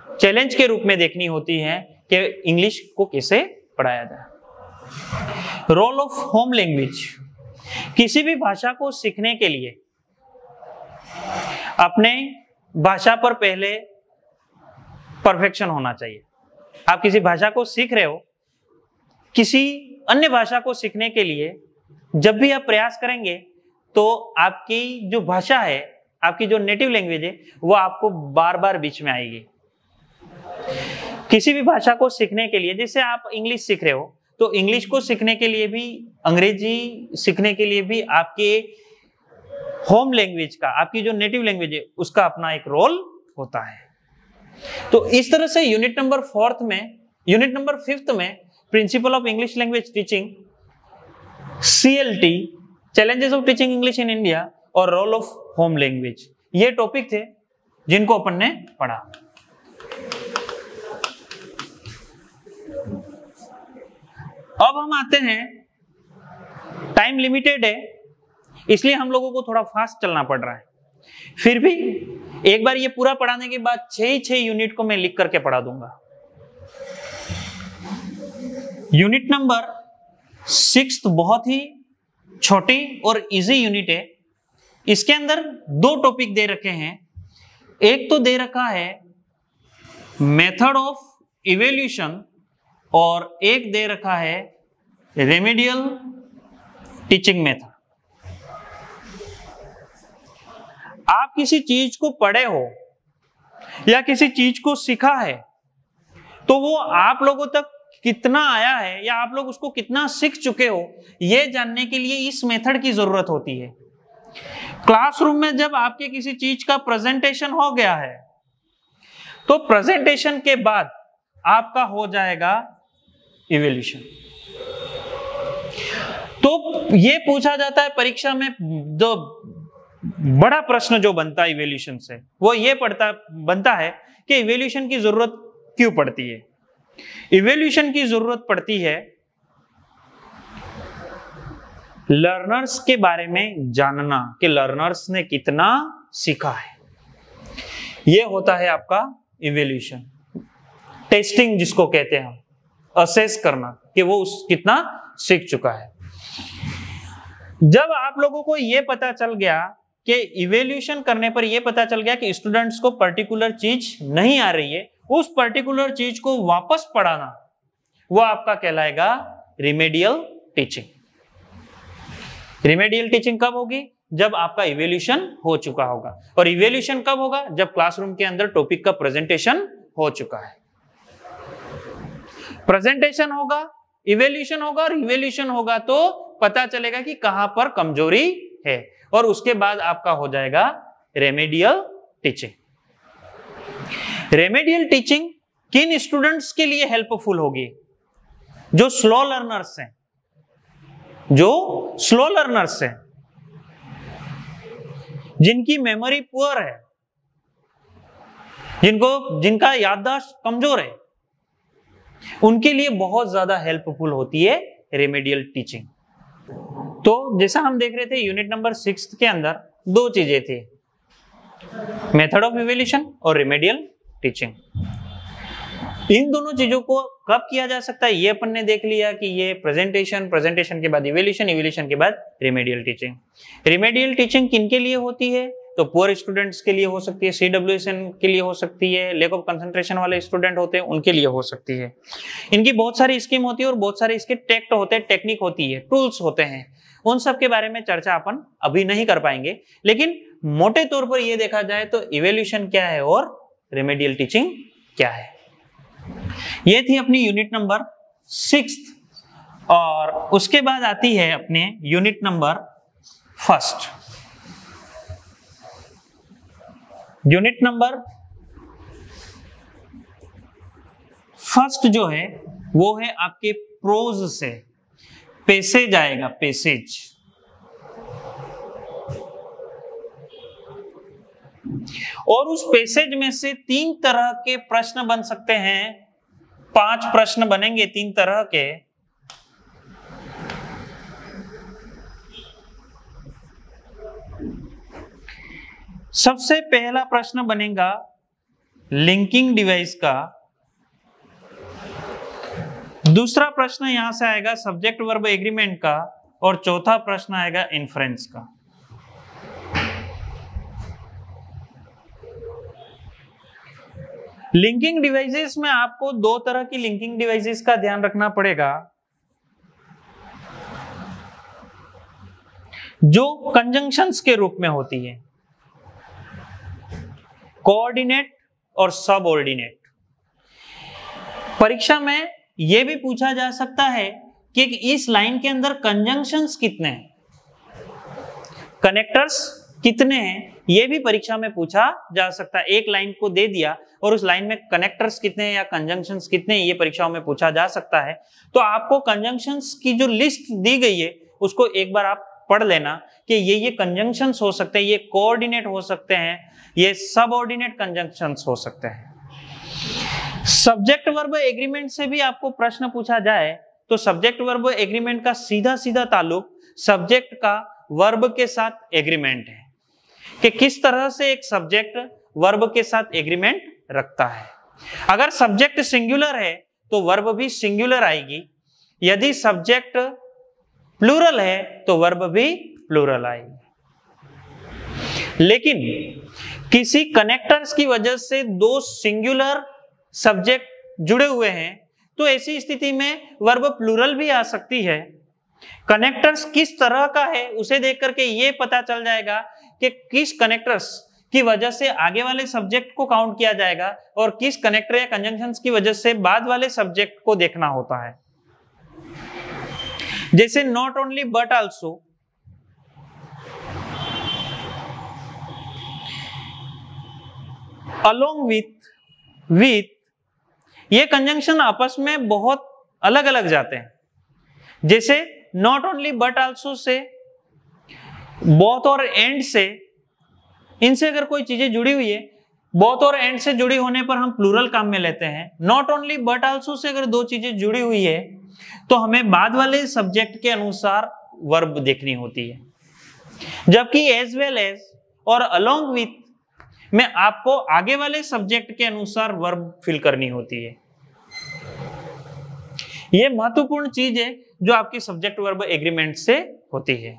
चैलेंज के रूप में देखनी होती है कि इंग्लिश को कैसे पढ़ाया जाए। Role of home language. किसी भी भाषा को सीखने के लिए अपने भाषा पर पहले परफेक्शन होना चाहिए। आप किसी भाषा को सीख रहे हो, किसी अन्य भाषा को सीखने के लिए जब भी आप प्रयास करेंगे तो आपकी जो भाषा है आपकी जो नेटिव लैंग्वेज है वो आपको बार बार बीच में आएगी। किसी भी भाषा को सीखने के लिए, जैसे आप इंग्लिश सीख रहे हो तो इंग्लिश को सीखने के लिए भी, अंग्रेजी सीखने के लिए भी आपके होम लैंग्वेज का, आपकी जो नेटिव लैंग्वेज है उसका अपना एक रोल होता है। तो इस तरह से यूनिट नंबर 5th में principal of English language teaching, CLT, challenges of teaching English in India और रोल ऑफ होम लैंग्वेज, ये टॉपिक थे जिनको अपन ने पढ़ा। अब हम आते हैं, टाइम लिमिटेड है इसलिए हम लोगों को थोड़ा फास्ट चलना पड़ रहा है। फिर भी एक बार ये पूरा पढ़ाने के बाद 6 यूनिट को मैं लिख करके पढ़ा दूंगा। यूनिट नंबर 6 बहुत ही छोटी और इजी यूनिट है। इसके अंदर 2 टॉपिक दे रखे हैं। एक तो दे रखा है मेथड ऑफ इवैल्यूएशन और एक दे रखा है रेमेडियल टीचिंग मेथड। आप किसी चीज को पढ़े हो या किसी चीज को सीखा है तो वो आप लोगों तक कितना आया है या आप लोग उसको कितना सीख चुके हो, ये जानने के लिए इस मेथड की जरूरत होती है। क्लासरूम में जब आपके किसी चीज का प्रेजेंटेशन हो गया है तो प्रेजेंटेशन के बाद आपका हो जाएगा इवैल्यूएशन। तो ये पूछा जाता है परीक्षा में, जो बड़ा प्रश्न जो बनता है इवैल्यूएशन से वो ये बनता है कि इवैल्यूएशन की जरूरत क्यों पड़ती है। इवैल्यूएशन की जरूरत पड़ती है लर्नर्स के बारे में जानना कि लर्नर्स ने कितना सीखा है। यह होता है आपका इवैल्यूएशन। टेस्टिंग जिसको कहते हैं हम, असेस करना कि वो कितना सीख चुका है। जब आप लोगों को यह पता चल गया कि इवैल्यूएशन करने पर यह पता चल गया कि स्टूडेंट्स को पर्टिकुलर चीज नहीं आ रही है, उस पर्टिकुलर चीज को वापस पढ़ाना, वो आपका कहलाएगा रिमेडियल टीचिंग। रिमेडियल टीचिंग कब होगी? जब आपका इवैल्यूएशन हो चुका होगा। और इवैल्यूएशन कब होगा? जब क्लासरूम के अंदर टॉपिक का प्रेजेंटेशन हो चुका है। प्रेजेंटेशन होगा, इवैल्यूएशन होगा, और इवैल्यूएशन होगा तो पता चलेगा कि कहां पर कमजोरी है, और उसके बाद आपका हो जाएगा रेमेडियल टीचिंग। रेमेडियल टीचिंग किन स्टूडेंट्स के लिए हेल्पफुल होगी? जो स्लो लर्नर्स हैं, जिनकी मेमोरी पुअर है, जिनका याददाश्त कमजोर है, उनके लिए बहुत ज्यादा हेल्पफुल होती है रेमेडियल टीचिंग। तो जैसा हम देख रहे थे यूनिट नंबर 6 के अंदर 2 चीजें थी, मेथड ऑफ इवैल्यूएशन और रेमेडियल टीचिंग। इन दोनों चीजों को कब किया जा सकता है ये अपन ने देख लिया कि ये प्रेजेंटेशन के बाद इवैल्यूएशन के बाद रेमेडियल टीचिंग। रेमेडियल टीचिंग किनके लिए होती है? तो पुअर स्टूडेंट्स के लिए हो सकती है, CWSN के लिए हो सकती है, लैक ऑफ कंसंट्रेशन वाले स्टूडेंट होते हैं उनके लिए हो सकती है। इनकी बहुत सारी स्कीम होती है और बहुत सारे इसके टेक्ट होते हैं, टेक्निक होती है, टूल्स होते हैं। उन सब के बारे में चर्चा अपन अभी नहीं कर पाएंगे, लेकिन मोटे तौर पर यह देखा जाए तो इवैल्यूएशन क्या है और रेमेडियल टीचिंग क्या है। ये थी अपनी यूनिट नंबर 6, और उसके बाद आती है अपने यूनिट नंबर 1। यूनिट नंबर 1 जो है वो है आपके प्रोज से, पैसेज आएगा, पैसेज। और उस पैसेज में से 3 तरह के प्रश्न बन सकते हैं, 5 प्रश्न बनेंगे 3 तरह के। सबसे पहला प्रश्न बनेगा लिंकिंग डिवाइस का, दूसरा प्रश्न यहां से आएगा सब्जेक्ट वर्ब एग्रीमेंट का, और चौथा प्रश्न आएगा इन्फ्रेंस का। लिंकिंग डिवाइसेस में आपको 2 तरह की लिंकिंग डिवाइसेस का ध्यान रखना पड़ेगा, जो कंजंक्शंस के रूप में होती है। कोऑर्डिनेट और सबऑर्डिनेट। परीक्षा में यह भी पूछा जा सकता है कि इस लाइन के अंदर कंजंक्शंस कितने हैं, कनेक्टर्स कितने हैं, यह भी परीक्षा में पूछा जा सकता है। एक लाइन को दे दिया और उस लाइन में कनेक्टर्स कितने हैं या कंजंक्शंस कितने हैं, ये परीक्षाओं में पूछा जा सकता है। तो आपको कंजंक्शंस की जो लिस्ट दी गई है उसको एक बार आप पढ़ लेना कि ये कंजंक्शंस हो सकते हैं, ये कोऑर्डिनेट हो सकते हैं, ये सबऑर्डिनेट कंजंक्शंस हो सकते हैं। सब्जेक्ट वर्ब एग्रीमेंट से भी आपको प्रश्न पूछा जाए तो सब्जेक्ट वर्ब एग्रीमेंट का सीधा सीधा ताल्लुक सब्जेक्ट का वर्ब के साथ एग्रीमेंट है कि किस तरह से एक सब्जेक्ट वर्ब के साथ एग्रीमेंट रखता है। अगर सब्जेक्ट सिंगुलर है तो वर्ब भी सिंगुलर आएगी, यदि सब्जेक्ट प्लूरल है तो वर्ब भी प्लूरल आएगी। लेकिन किसी कनेक्टर्स की वजह से दो सिंगुलर सब्जेक्ट जुड़े हुए हैं तो ऐसी स्थिति में वर्ब प्लूरल भी आ सकती है। कनेक्टर्स किस तरह का है उसे देख करके ये पता चल जाएगा कि किस कनेक्टर्स की वजह से आगे वाले सब्जेक्ट को काउंट किया जाएगा और किस कनेक्टर या कंजंक्शंस की वजह से बाद वाले सब्जेक्ट को देखना होता है। जैसे not only but also, along with, ये कंजंक्शन आपस में बहुत अलग अलग जाते हैं। जैसे not only but also say, both और एंड से, इनसे अगर कोई चीजें जुड़ी हुई है, बोथ और एंड से जुड़ी होने पर हम प्लूरल काम में लेते हैं। Not only but also say अगर दो चीजें जुड़ी हुई है तो हमें बाद वाले सब्जेक्ट के अनुसार वर्ब देखनी होती है। जबकि एज वेल एज और अलोंग विथ में आपको आगे वाले सब्जेक्ट के अनुसार वर्ब फिल करनी होती है। यह महत्वपूर्ण चीज है जो आपकी सब्जेक्ट वर्ब एग्रीमेंट से होती है।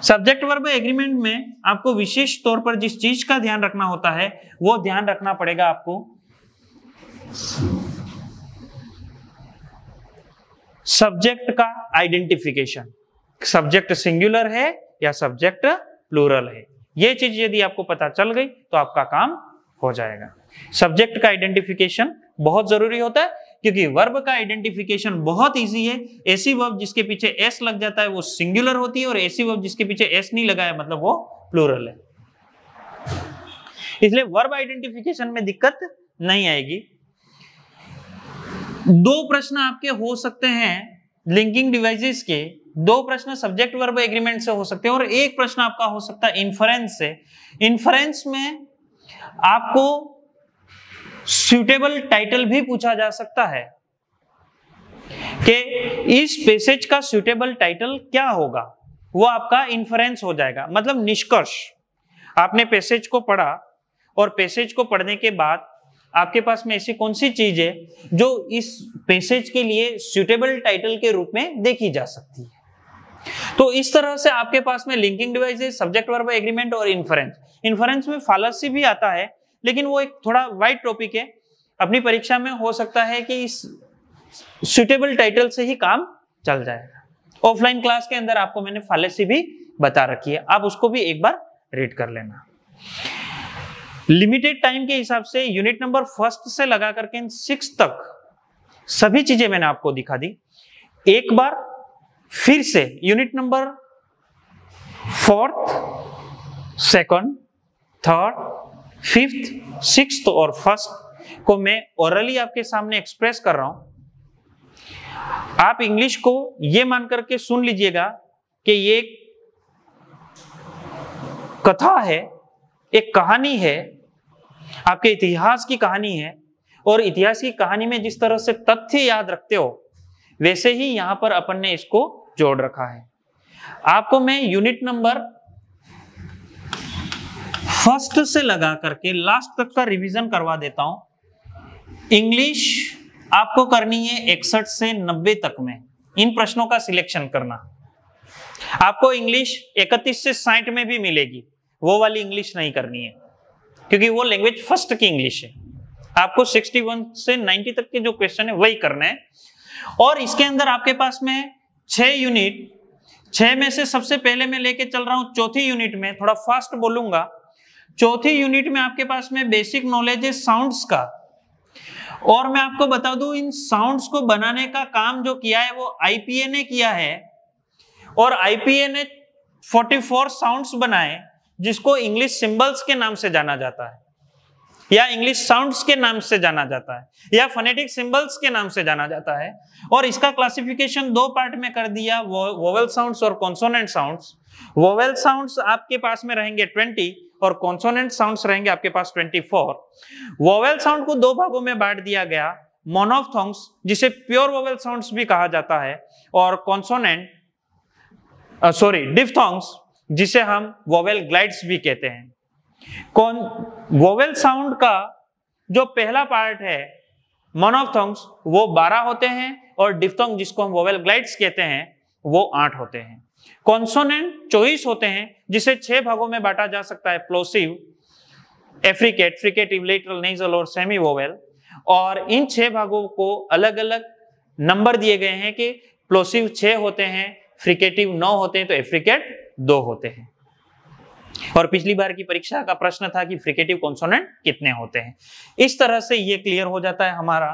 सब्जेक्ट वर्ब एग्रीमेंट में आपको विशेष तौर पर जिस चीज का ध्यान रखना होता है वो ध्यान रखना पड़ेगा आपको सब्जेक्ट का आइडेंटिफिकेशन, सब्जेक्ट सिंगुलर है या सब्जेक्ट प्लूरल है। यह चीज यदि आपको पता चल गई तो आपका काम हो जाएगा। सब्जेक्ट का आइडेंटिफिकेशन बहुत जरूरी होता है क्योंकि वर्ब का आइडेंटिफिकेशन बहुत इजी है। ऐसी वर्ब जिसके पीछे एस लग जाता है वो सिंगुलर होती है और ऐसी वर्ब जिसके पीछे एस नहीं लगा है मतलब वो प्लूरल है। इसलिए वर्ब आइडेंटिफिकेशन में दिक्कत नहीं आएगी। दो प्रश्न आपके हो सकते हैं लिंकिंग डिवाइसेस के, दो प्रश्न सब्जेक्ट वर्ब एग्रीमेंट से हो सकते हैं और एक प्रश्न आपका हो सकता है इन्फरेंस से। इन्फरेंस में आपको सूटेबल टाइटल भी पूछा जा सकता है कि इस पैसेज का सूटेबल टाइटल क्या होगा, वो आपका इन्फरेंस हो जाएगा। मतलब निष्कर्ष, आपने पैसेज को पढ़ा और पैसेज को पढ़ने के बाद आपके पास में ऐसी कौन सी चीज है जो इस पैसेज के लिए सूटेबल टाइटल के रूप में देखी जा सकती है। तो इस तरह से आपके पास में linking devices, subject verb agreement और इन्फरेंस में फालसी भी आता है लेकिन वो एक थोड़ा वाइड टॉपिक है। अपनी परीक्षा में हो सकता है कि इस सूटेबल टाइटल से ही काम चल जाएगा। ऑफलाइन क्लास के अंदर आपको मैंने फालसी भी बता रखी है, आप उसको भी एक बार रीड कर लेना। लिमिटेड टाइम के हिसाब से यूनिट नंबर 1 से लगा करके 6 तक सभी चीजें मैंने आपको दिखा दी। एक बार फिर से unit number 4th, 2nd, 3rd, 5th, 6th और 1st को मैं ओरली आपके सामने एक्सप्रेस कर रहा हूं। आप इंग्लिश को ये मान करके सुन लीजिएगा कि ये कथा है, एक कहानी है, आपके इतिहास की कहानी है और इतिहास की कहानी में जिस तरह से तथ्य याद रखते हो वैसे ही यहां पर अपन ने इसको जोड़ रखा है। आपको मैं यूनिट नंबर 1 से लगा करके लास्ट तक का रिवीजन करवा देता हूं। इंग्लिश आपको करनी है 61 से 90 तक में, इन प्रश्नों का सिलेक्शन करना। आपको इंग्लिश 31 से 60 में भी मिलेगी, वो वाली इंग्लिश नहीं करनी है क्योंकि वो लैंग्वेज फर्स्ट की इंग्लिश है। आपको 61 से 90 तक के जो क्वेश्चन है वही करना है। और इसके अंदर आपके पास में 6 यूनिट, 6 में से सबसे पहले मैं लेके चल रहा हूं चौथी यूनिट में, थोड़ा फास्ट बोलूंगा। चौथी यूनिट में आपके पास में बेसिक नॉलेज है साउंड्स का, और मैं आपको बता दूं इन साउंड्स को बनाने का काम जो किया है वो आईपीए ने किया है, और आईपीए ने 44 साउंड्स बनाए जिसको इंग्लिश सिंबल्स के नाम से जाना जाता है, या इंग्लिश साउंड्स के नाम से जाना जाता है, या फोनेटिक सिंबल्स के नाम से जाना जाता है। और इसका क्लासिफिकेशन दो पार्ट में कर दिया, वोवेल साउंड्स और कॉन्सोनेंट साउंड्स। वोवेल साउंड्स आपके पास में रहेंगे 20 और कॉन्सोनेंट साउंड्स रहेंगे आपके पास 24। वोवेल साउंड को दो भागों में बांट दिया गया, मोनोफ्थोंग्स जिसे प्योर वोवेल साउंड्स भी कहा जाता है, और कॉन्सोनेंट डिफ्थोंग्स जिसे हम वोवेल ग्लाइड्स भी कहते हैं। वोवेल साउंड का जो पहला पार्ट है मोनोफ्थोंग्स वो 12 होते हैं, और डिफ्थोंग जिसको हम वोवेल ग्लाइड्स कहते हैं वो 8 होते हैं। कॉन्सोनेंट 24 होते हैं जिसे 6 भागों में बांटा जा सकता है, प्लोसिव, एफ्रिकेट, फ्रिकेटिव, लेटरल, नेजल और सेमी वोवेल। और इन 6 भागों को अलग अलग नंबर दिए गए हैं कि प्लोसिव 6 होते हैं, फ्रिकेटिव 9 होते हैं, तो एफ्रिकेट 2 होते हैं। और पिछली बार की परीक्षा का प्रश्न था कि फ्रिकेटिव कॉन्सोनेंट कितने होते हैं। इस तरह से ये क्लियर हो जाता है हमारा।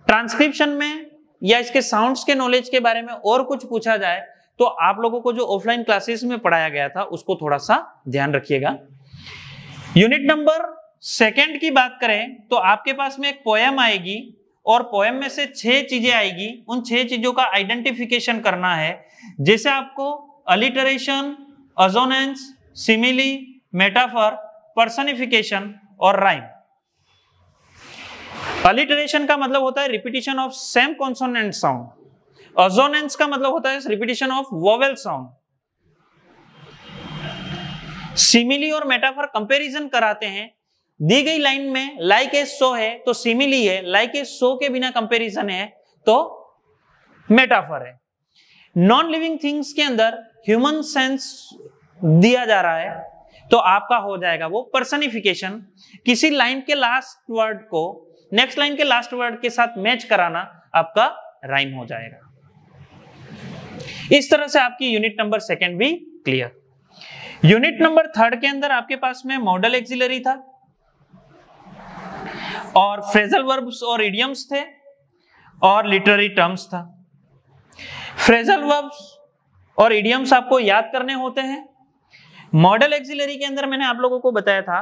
ट्रांसक्रिप्शन में या इसके साउंड्स के नॉलेज के बारे में और कुछ पूछा जाए तो आप लोगों को जो ऑफलाइन क्लासेस में पढ़ाया गया था उसको थोड़ा सा ध्यान रखिएगा। यूनिट नंबर 2 की बात करें तो आपके पास में एक पोएम आएगी, और पोएम में से 6 चीजें आएगी। उन 6 चीजों का आइडेंटिफिकेशन करना है, जैसे आपको alliteration, assonance, simile, metaphor, personification और राइम। अलिटरेशन का मतलब होता है repetition of same consonant sound. Assonance का मतलब होता है repetition of vowel sound. Simile और मेटाफर कंपैरिजन कराते हैं। दी गई लाइन में लाइक ए सो है तो सिमिली है, लाइक ए सो के बिना कंपैरिजन है तो मेटाफर है। नॉन लिविंग थिंग्स के अंदर ह्यूमन सेंस दिया जा रहा है तो आपका हो जाएगा वो पर्सनिफिकेशन। किसी लाइन के लास्ट वर्ड को नेक्स्ट लाइन के लास्ट वर्ड के साथ मैच कराना आपका राइम हो जाएगा। इस तरह से आपकी यूनिट नंबर 2 भी क्लियर। यूनिट नंबर 3 के अंदर आपके पास में मॉडल एक्सिलरी था, और फ्रेजल वर्ब्स और इडियम्स थे, और लिटरेरी टर्म्स था। फ्रेजल वर्ब्स और इडियम्स आपको याद करने होते हैं। मॉडल एक्सिलरी के अंदर मैंने आप लोगों को बताया था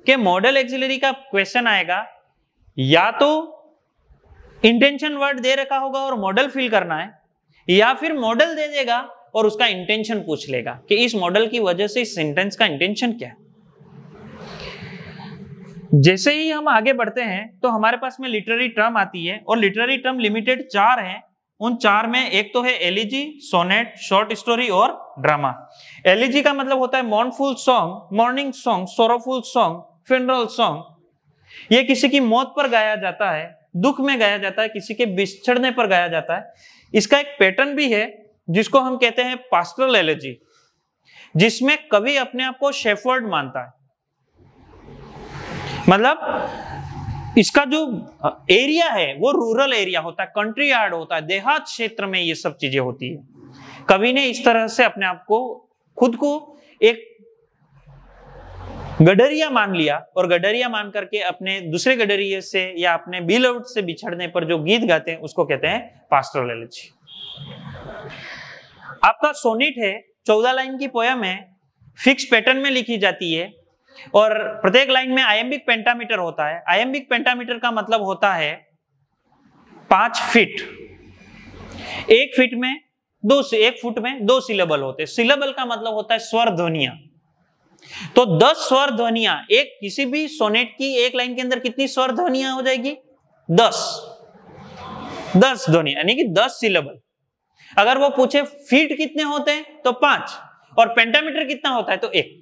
कि मॉडल एक्सिलरी का क्वेश्चन आएगा, या तो इंटेंशन वर्ड दे रखा होगा और मॉडल फिल करना है, या फिर मॉडल दे देगा और उसका इंटेंशन पूछ लेगा कि इस मॉडल की वजह से इस सेंटेंस का इंटेंशन क्या है। जैसे ही हम आगे बढ़ते हैं तो हमारे पास में लिटरेरी टर्म आती है, और लिटरेरी टर्म लिमिटेड 4 हैं। उन 4 में एक तो है एलिजी, सोनेट, शॉर्ट स्टोरी और ड्रामा। एलिजी का मतलब होता है मॉर्नफुल song, morning song, sorrowful song, funeral song. ये किसी की मौत पर गाया जाता है, दुख में गाया जाता है, किसी के बिछड़ने पर गाया जाता है। इसका एक पैटर्न भी है जिसको हम कहते हैं पास्टरल एलिजी, जिसमें कवि अपने आप को शेफर्ड मानता है। मतलब इसका जो एरिया है वो रूरल एरिया होता है, कंट्री यार्ड होता है, देहात क्षेत्र में ये सब चीजें होती है। कवि ने इस तरह से अपने आप को खुद को एक गडरिया मान लिया, और गडरिया मान करके अपने दूसरे गडरिये से या अपने बिलव्ड से बिछड़ने पर जो गीत गाते हैं उसको कहते हैं पास्टरल एलिजी। आपका सोनेट है, 14 लाइन की पोयम है, फिक्स पैटर्न में लिखी जाती है, और प्रत्येक लाइन में आयम्बिक पेंटामीटर होता है। आयम्बिक पेंटामीटर का मतलब होता है 5 फीट। 1 फीट में 1 फुट में 2 सिलेबल होते हैं। सिलेबल का मतलब होता है स्वर ध्वनियां। तो 10 स्वर ध्वनियां एक किसी भी सोनेट की एक लाइन के अंदर कितनी स्वर ध्वनियां हो जाएगी? 10 ध्वनियां, यानी कि 10 सिलेबल। अगर वो पूछे फीट कितने होते हैं तो 5, और पेंटामीटर कितना होता है तो 1।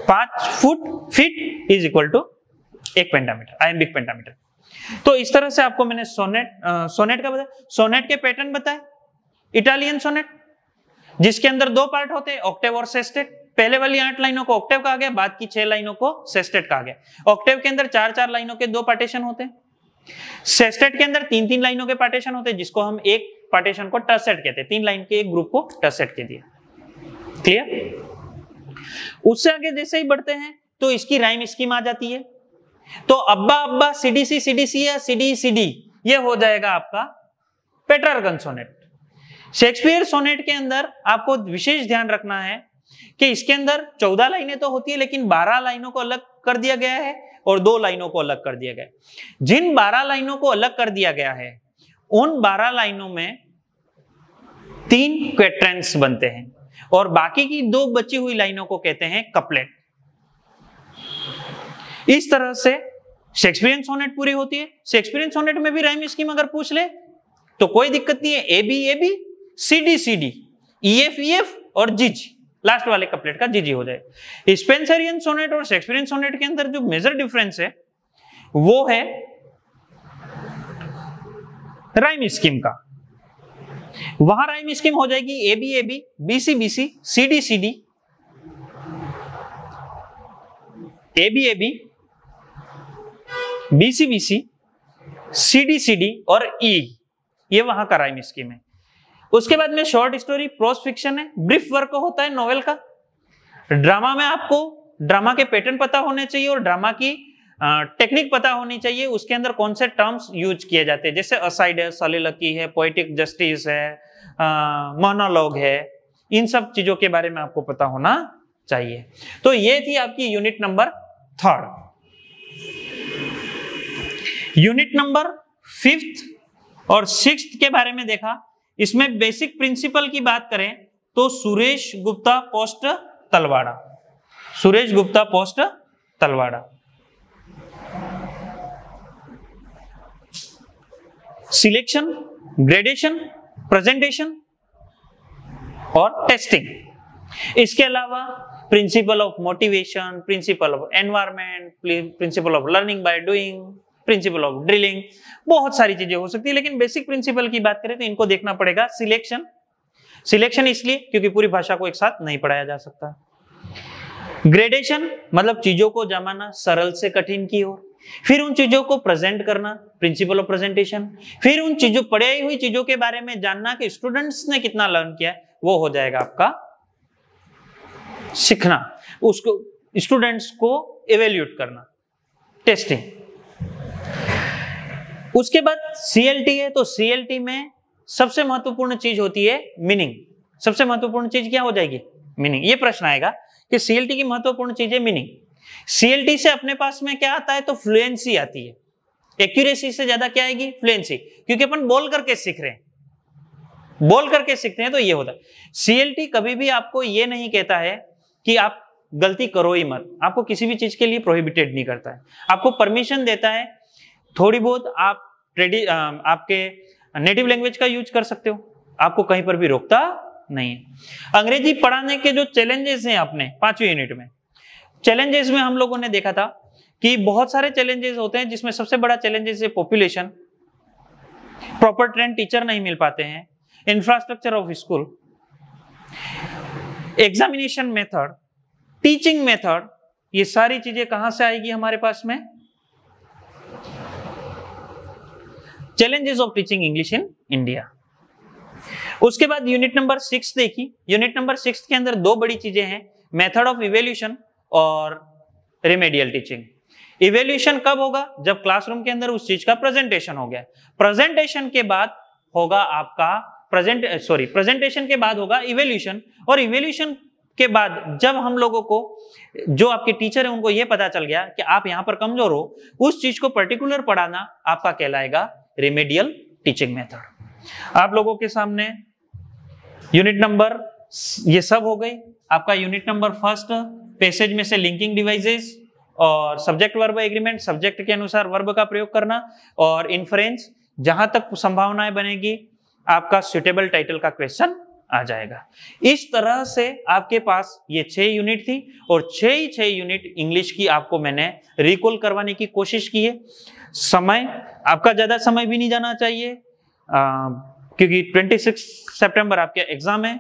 5 feet is equal to 1 pentameter, iambic pentameter. तो इस तरह से आपको मैंने सोनेट का बताया। सोनेट के पैटर्न बताए। इटालियन सोनेट जिसके अंदर 2 पार्ट होते हैं, ऑक्टेव और सेस्टेट। पहले वाली 8 लाइनों को ऑक्टेव कहा गया, बाद की 6 लाइनों को सेस्टेट कहा गया। ऑक्टेव के अंदर 4-4 लाइनों के 2 पार्टीशन होते हैं। सेस्टेट के अंदर 3-3 लाइनों के पार्टीशन होते हैं, जिसको हम एक पार्टीशन को टर्सेट कहते हैं। 3 लाइन के एक ग्रुप को टर्सेट कह दिया। क्लियर? उससे आगे जैसे ही बढ़ते हैं तो इसकी राइम स्कीम आ जाती है। तो अब्बा अब्बा सीडीसी सीडीसी या सीडी सीडी, ये हो जाएगा आपका पेट्रार्कन सोनेट। शेक्सपियर सोनेट के अंदर आपको विशेष ध्यान रखना है कि इसके अंदर 14 लाइनें तो होती है, लेकिन 12 लाइनों को अलग कर दिया गया है और 2 लाइनों को अलग कर दिया गया है। जिन 12 लाइनों को अलग कर दिया गया है, उन 12 लाइनों में 3 क्वेट्रेंस बनते हैं और बाकी की 2 बची हुई लाइनों को कहते हैं कपलेट। इस तरह से शेक्सपियरियन सोनेट पूरी होती है। शेक्सपियरियन सोनेट में भी राइम स्कीम अगर पूछ ले तो कोई दिक्कत नहीं है, A B C D C D, EF और जीजी, लास्ट वाले कपलेट का जीजी हो जाए। स्पेंसरियन सोनेट और शेक्सपियरियन सोनेट के अंदर जो मेजर डिफरेंस है वो है राइम स्कीम का। वहां राइम स्कीम हो जाएगी A B BC BC, CD CD, A B BC BC, CD CD और E, ये वहां का राइम स्कीम है। उसके बाद में शॉर्ट स्टोरी, प्रोज फिक्शन है, ब्रीफ वर्क होता है नोवेल का। ड्रामा में आपको ड्रामा के पैटर्न पता होने चाहिए और ड्रामा की टेक्निक पता होनी चाहिए, उसके अंदर कौन से टर्म्स यूज किए जाते हैं, जैसे असाइड है, सॉलिलकी है, पोएटिक जस्टिस है, मोनोलॉग है, इन सब चीजों के बारे में आपको पता होना चाहिए। तो ये थी आपकी यूनिट नंबर 3। यूनिट नंबर 5 और 6 के बारे में देखा। इसमें बेसिक प्रिंसिपल की बात करें तो Suresh Gupta post Talwara, Suresh Gupta post Talwara. Selection, gradation, presentation और टेस्टिंग। इसके अलावा principle of motivation, principle of environment, principle of learning by doing, principle of drilling, बहुत सारी चीजें हो सकती है, लेकिन बेसिक प्रिंसिपल की बात करें तो इनको देखना पड़ेगा। सिलेक्शन, सिलेक्शन इसलिए क्योंकि पूरी भाषा को एक साथ नहीं पढ़ाया जा सकता। ग्रेडेशन मतलब चीजों को जमाना सरल से कठिन की ओर, फिर उन चीजों को प्रेजेंट करना, प्रिंसिपल ऑफ प्रेजेंटेशन, फिर उन चीजों पढ़ाई हुई चीजों के बारे में जानना कि स्टूडेंट्स ने कितना लर्न किया है, वो हो जाएगा आपका सीखना, उसको स्टूडेंट्स को इवेल्यूएट करना, टेस्टिंग। उसके बाद CLT है, तो CLT में सबसे महत्वपूर्ण चीज होती है मीनिंग। सबसे महत्वपूर्ण चीज क्या हो जाएगी? मीनिंग। ये प्रश्न आएगा कि CLT की महत्वपूर्ण चीज है मीनिंग। CLT से अपने पास में क्या आता है? तो फ्लुएंसी आती है। एक्यूरेसी से ज्यादा क्या आएगी? फ्लुएंसी, क्योंकि अपन बोल करके सीख रहे हैं, बोल करके सीखते हैं, तो ये होता है। CLT कभी भी आपको ये नहीं कहता है कि आप गलती करो ही मत, आपको किसी भी चीज के लिए प्रोहिबिटेड नहीं करता है, आपको परमिशन देता है थोड़ी बहुत आप आपके नेटिव लैंग्वेज का यूज कर सकते हो, आपको कहीं पर भी रोकता नहीं है। अंग्रेजी पढ़ाने के जो चैलेंजेस हैं अपने 5वीं यूनिट में, चैलेंजेस में हम लोगों ने देखा था कि बहुत सारे चैलेंजेस होते हैं, जिसमें सबसे बड़ा चैलेंजेस है पॉपुलेशन, प्रॉपर ट्रेंड टीचर नहीं मिल पाते हैं, infrastructure of school, examination method, teaching method. ये सारी चीजें कहां से आएगी हमारे पास में? Challenges of teaching English in India. उसके बाद यूनिट नंबर 6 देखी। यूनिट नंबर 6 के अंदर 2 बड़ी चीजें हैं, मेथड ऑफ इवेल्यूशन और रिमेडियल टीचिंग। इवेल्यूशन कब होगा? जब क्लासरूम के अंदर उस चीज का प्रेजेंटेशन हो गया। प्रेजेंटेशन के बाद होगा आपका प्रेजेंटेशन के बाद होगा इवेल्यूशन, और इवेल्यूशन के बाद जब हम लोगों को, जो आपके टीचर है, उनको यह पता चल गया कि आप यहां पर कमजोर हो, उस चीज को पर्टिकुलर पढ़ाना आपका कहलाएगा रिमेडियल टीचिंग मेथड। आप लोगों के सामने यूनिट नंबर ये सब हो गई। आपका यूनिट नंबर 1 पैसेज में से लिंकिंग डिवाइसेस और सब्जेक्ट वर्ब एग्रीमेंट, सब्जेक्ट के अनुसार वर्ब का प्रयोग करना, और इन्फ्रेंस, जहां तक संभावनाएं बनेगी आपका सुटेबल टाइटल का क्वेश्चन आ जाएगा। इस तरह से आपके पास ये 6 यूनिट थी, और 6 यूनिट इंग्लिश की आपको मैंने रिकॉल करवाने की कोशिश की है। समय आपका ज्यादा समय भी नहीं जाना चाहिए, क्योंकि 26 सितंबर आपके एग्जाम है।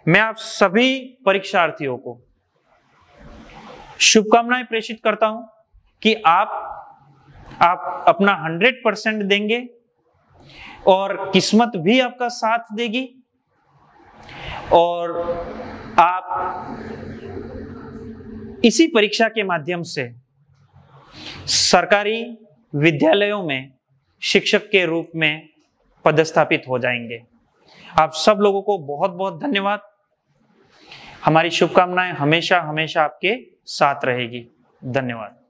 मैं आप सभी परीक्षार्थियों को शुभकामनाएं प्रेषित करता हूं कि आप अपना 100% देंगे, और किस्मत भी आपका साथ देगी, और आप इसी परीक्षा के माध्यम से सरकारी विद्यालयों में शिक्षक के रूप में पदस्थापित हो जाएंगे। आप सब लोगों को बहुत बहुत धन्यवाद। हमारी शुभकामनाएं हमेशा हमेशा आपके साथ रहेगी। धन्यवाद।